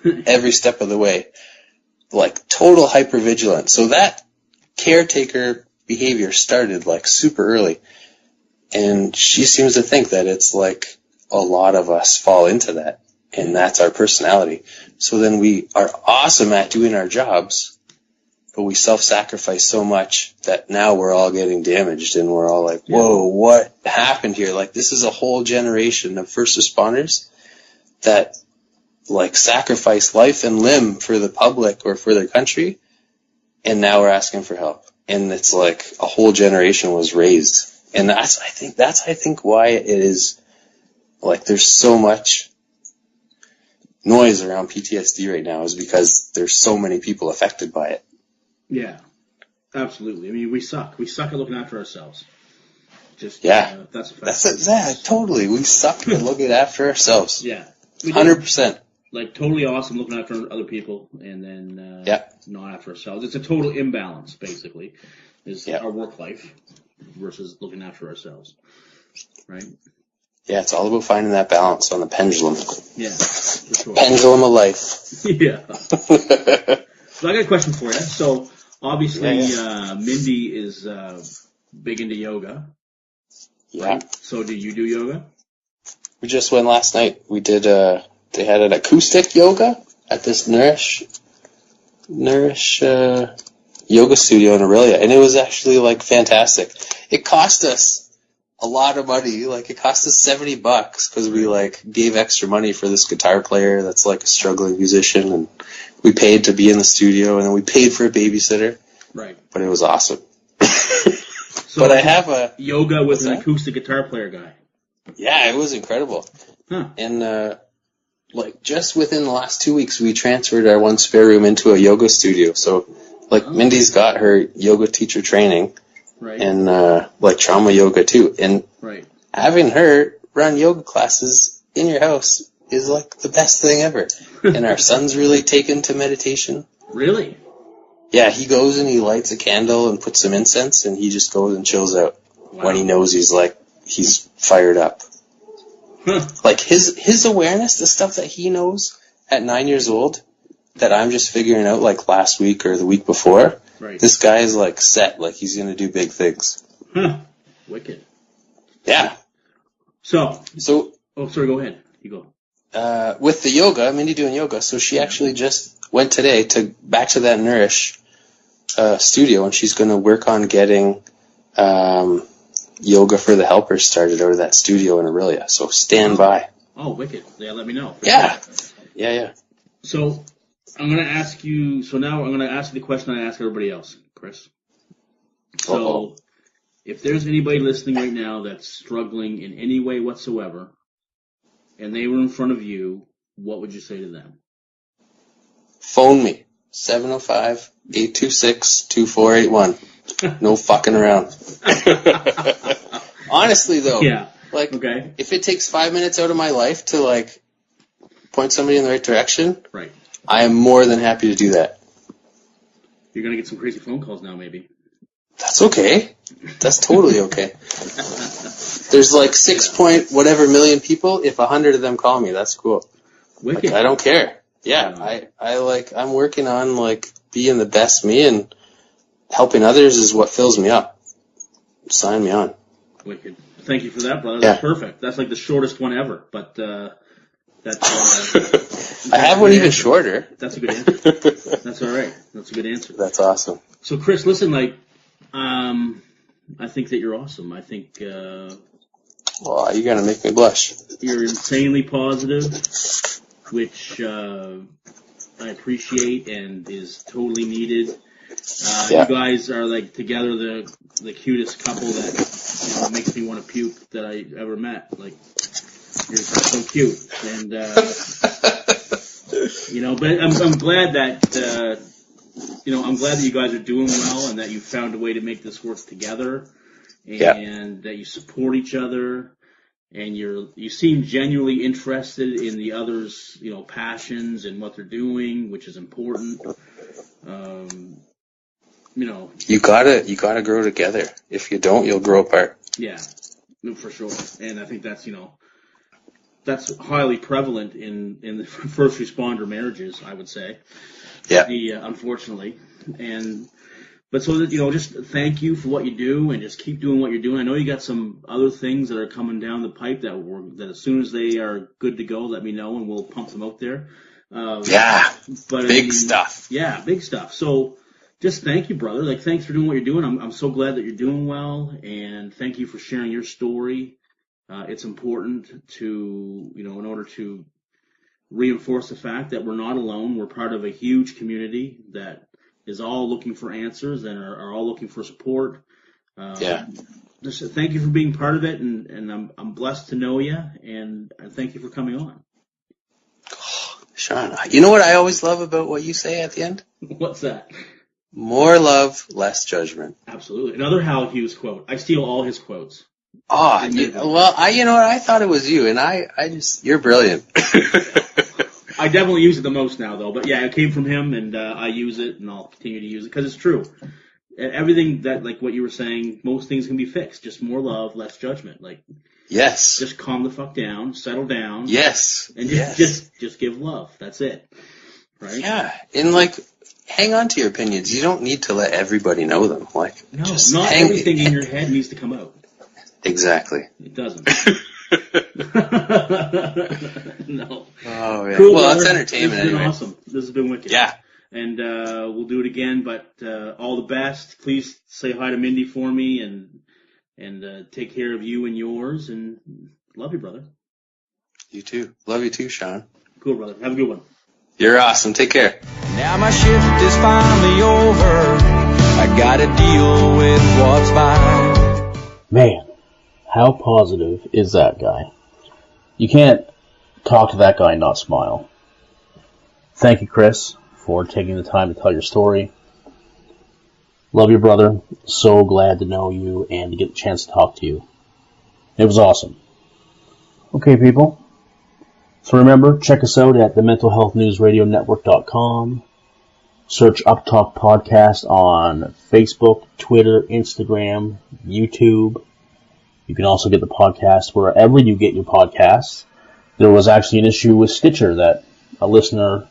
every step of the way. Total hypervigilance. So that caretaker behavior started super early. And she seems to think that it's a lot of us fall into that. And that's our personality. So then we are awesome at doing our jobs, but we self-sacrifice so much that now we're all getting damaged and we're all like, whoa, what happened here? This is a whole generation of first responders that sacrifice life and limb for the public or for their country. And now we're asking for help. And it's a whole generation was raised. And that's I think why it is there's so much noise around PTSD right now, is because there's so many people affected by it. Yeah, absolutely. I mean, we suck. We suck at looking after ourselves. That's a fact. Totally. We suck at looking after ourselves. Yeah. 100%. Totally awesome looking after other people, and then not after ourselves. It's a total imbalance, basically, is our work life versus looking after ourselves. Right? Yeah, it's all about finding that balance on the pendulum. Yeah, for sure. Pendulum of life. Yeah. So I got a question for you. So obviously, Mindy is big into yoga. Yeah. Right? So do you do yoga? We just went last night. We did. They had an acoustic yoga at this Nourish Nourish yoga studio in Aurelia, and it was actually like fantastic. It cost us a lot of money. Like, it cost us $70 because we like gave extra money for this guitar player that's like a struggling musician, and we paid to be in the studio, and then we paid for a babysitter. Right. But it was awesome. So but I have a yoga with an acoustic guitar player guy. Yeah, it was incredible. Huh. And like just within the last 2 weeks, we transferred our one spare room into a yoga studio. So like Mindy's got her yoga teacher training. Right. And like trauma yoga too. And having her run yoga classes in your house is like the best thing ever. And our son's really taken to meditation. Really? Yeah, he goes and he lights a candle and puts some incense, and he just goes and chills out when he knows he's fired up. Huh. Like his awareness, the stuff that he knows at 9 years old that I'm just figuring out like last week or the week before. Right. This guy is like set, like he's going to do big things. Huh. Wicked. Yeah. So. Oh, sorry, go ahead. You go. With the yoga, Mindy doing yoga, so she actually just went today back to that Nourish studio, and she's going to work on getting yoga for the helpers started out of that studio in Aurelia. So stand by. Oh, wicked. Yeah, let me know. Yeah. Yeah. So I'm going to ask you, now I'm going to ask you the question I ask everybody else, Chris. So if there's anybody listening right now that's struggling in any way whatsoever, and they were in front of you, what would you say to them? Phone me. 705-826-2481. No fucking around. Honestly, though, if it takes 5 minutes out of my life to like point somebody in the right direction, I am more than happy to do that. You're gonna get some crazy phone calls now, maybe. That's okay. That's totally okay. There's like 6 million people. If 100 of them call me, that's cool. Wicked. Like, I don't care. Yeah, I'm working on like being the best me, and helping others is what fills me up. Sign me on. Wicked. Thank you for that, brother. That's perfect. That's like the shortest one ever, but that's. I have one even shorter. That's a good answer. That's all right. That's a good answer. That's awesome. So, Chris, listen, I think that you're awesome. I think. Well, you're gonna make me blush. You're insanely positive, which I appreciate and is totally needed. You guys are like together the cutest couple that makes me want to puke that I ever met. Like, you're so cute, and but I'm glad that I'm glad that you guys are doing well, and that you found a way to make this work together, and that you support each other. And you seem genuinely interested in the others, passions and what they're doing, which is important. You gotta grow together. If you don't, you'll grow apart. Yeah, for sure. And I think that's highly prevalent in the first responder marriages, I would say. Yeah. Unfortunately, But so that, just thank you for what you do, and just keep doing what you're doing. I know you got some other things that are coming down the pipe that as soon as they are good to go, let me know, and we'll pump them out there. But big stuff. Yeah, big stuff. So just thank you, brother. Like, thanks for doing what you're doing. I'm so glad that you're doing well, and thank you for sharing your story. It's important to, in order to reinforce the fact that we're not alone. We're part of a huge community that is all looking for answers and are all looking for support. Just thank you for being part of it, and I'm blessed to know you, and thank you for coming on. Sean, you know what I always love about what you say at the end? What's that? More love, less judgment. Absolutely. Another Hal Hughes quote. I steal all his quotes. Oh, you know what? I thought it was you, and you're brilliant. I definitely use it the most now, though. But yeah, it came from him, and I use it, and I'll continue to use it because it's true. Everything that, like what you were saying, most things can be fixed. Just more love, less judgment. Like, yes, just calm the fuck down, settle down. Yes, and just give love. That's it, right? Yeah, and hang on to your opinions. You don't need to let everybody know them. No, not everything in your head needs to come out. Exactly. It doesn't. No. Oh, yeah. Cool, well, brother. it's entertainment anyway. Awesome. This has been wicked. Yeah. and we'll do it again. But all the best. Please say hi to Mindy for me, and take care of you and yours. And love you, brother. You too. Love you too, Sean. Cool, brother. Have a good one. You're awesome. Take care. Now my shift is finally over. I gotta deal with what's mine. Man, how positive is that guy? You can't talk to that guy and not smile. Thank you, Chris, for taking the time to tell your story. Love you, brother. So glad to know you and to get the chance to talk to you. It was awesome. Okay, people. So remember, check us out at thementalhealthnewsradionetwork.com. Search UpTalk Podcast on Facebook, Twitter, Instagram, YouTube. You can also get the podcast wherever you get your podcasts. There was actually an issue with Stitcher that a listener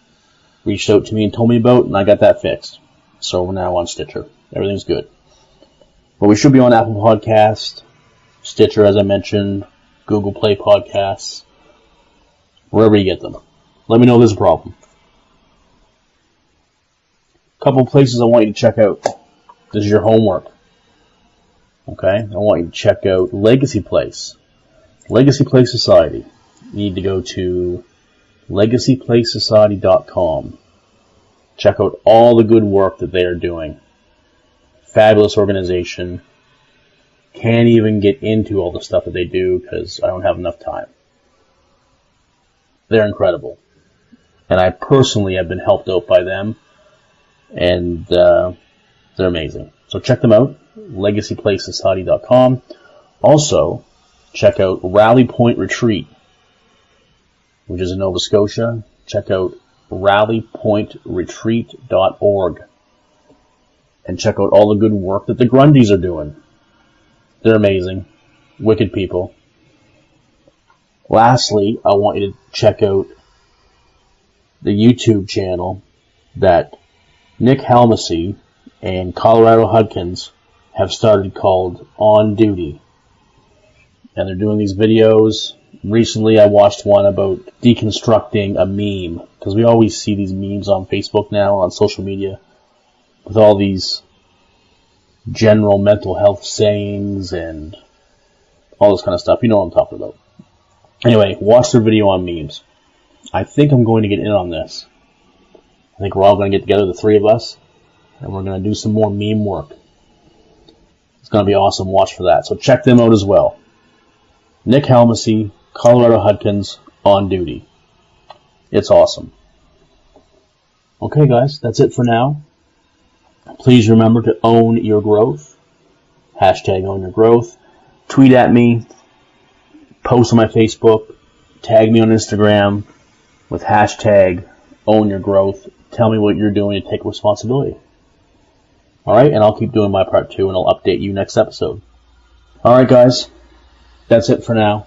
reached out to me and told me about, and I got that fixed. So we're now on Stitcher. Everything's good. But we should be on Apple Podcasts, Stitcher, as I mentioned, Google Play Podcasts, wherever you get them. Let me know if there's a problem. A couple places I want you to check out. This is your homework. Okay? I want you to check out Legacy Place. Legacy Place Society. You need to go to legacyplacesociety.com. Check out all the good work that they are doing. Fabulous organization. Can't even get into all the stuff that they do because I don't have enough time. They're incredible. And I personally have been helped out by them. And they're amazing. So check them out. LegacyPlaceSociety.com. Also, check out Rally Point Retreat, which is in Nova Scotia. Check out rallypointretreat.org. And check out all the good work that the Grundys are doing. They're amazing. Wicked people. Lastly, I want you to check out the YouTube channel that Nick Halmacy and Colorado Hudkins have started called On Duty. And they're doing these videos. Recently I watched one about deconstructing a meme, because we always see these memes on Facebook now, on social media, with all these general mental health sayings and all this kind of stuff. You know what I'm talking about. Anyway, watch their video on memes. I think I'm going to get in on this. I think we're all going to get together, the three of us, and we're going to do some more meme work. It's going to be awesome. Watch for that. So check them out as well. Nick Halmacy, Colorado Hudkins, On Duty. It's awesome. Okay, guys, that's it for now. Please remember to own your growth. Hashtag own your growth. Tweet at me. Post on my Facebook. Tag me on Instagram with hashtag own your growth. Tell me what you're doing to take responsibility. Alright, and I'll keep doing my part too, and I'll update you next episode. Alright, guys. That's it for now.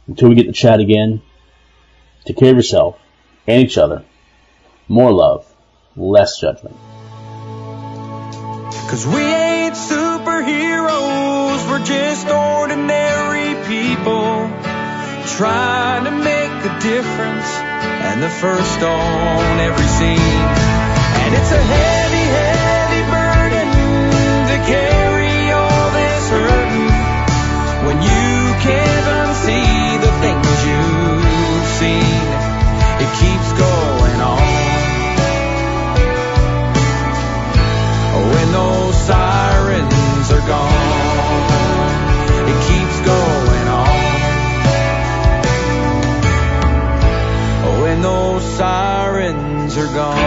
Until we get to chat again, take care of yourself and each other. More love, less judgment. 'Cause we ain't superheroes, we're just ordinary people trying to make a difference and the first on every scene. And it's a heavy, heavy burden to carry all this hurting when you can't unsee the things you've seen. It keeps going on. When those sirens are gone, it keeps going on. When those sirens are gone.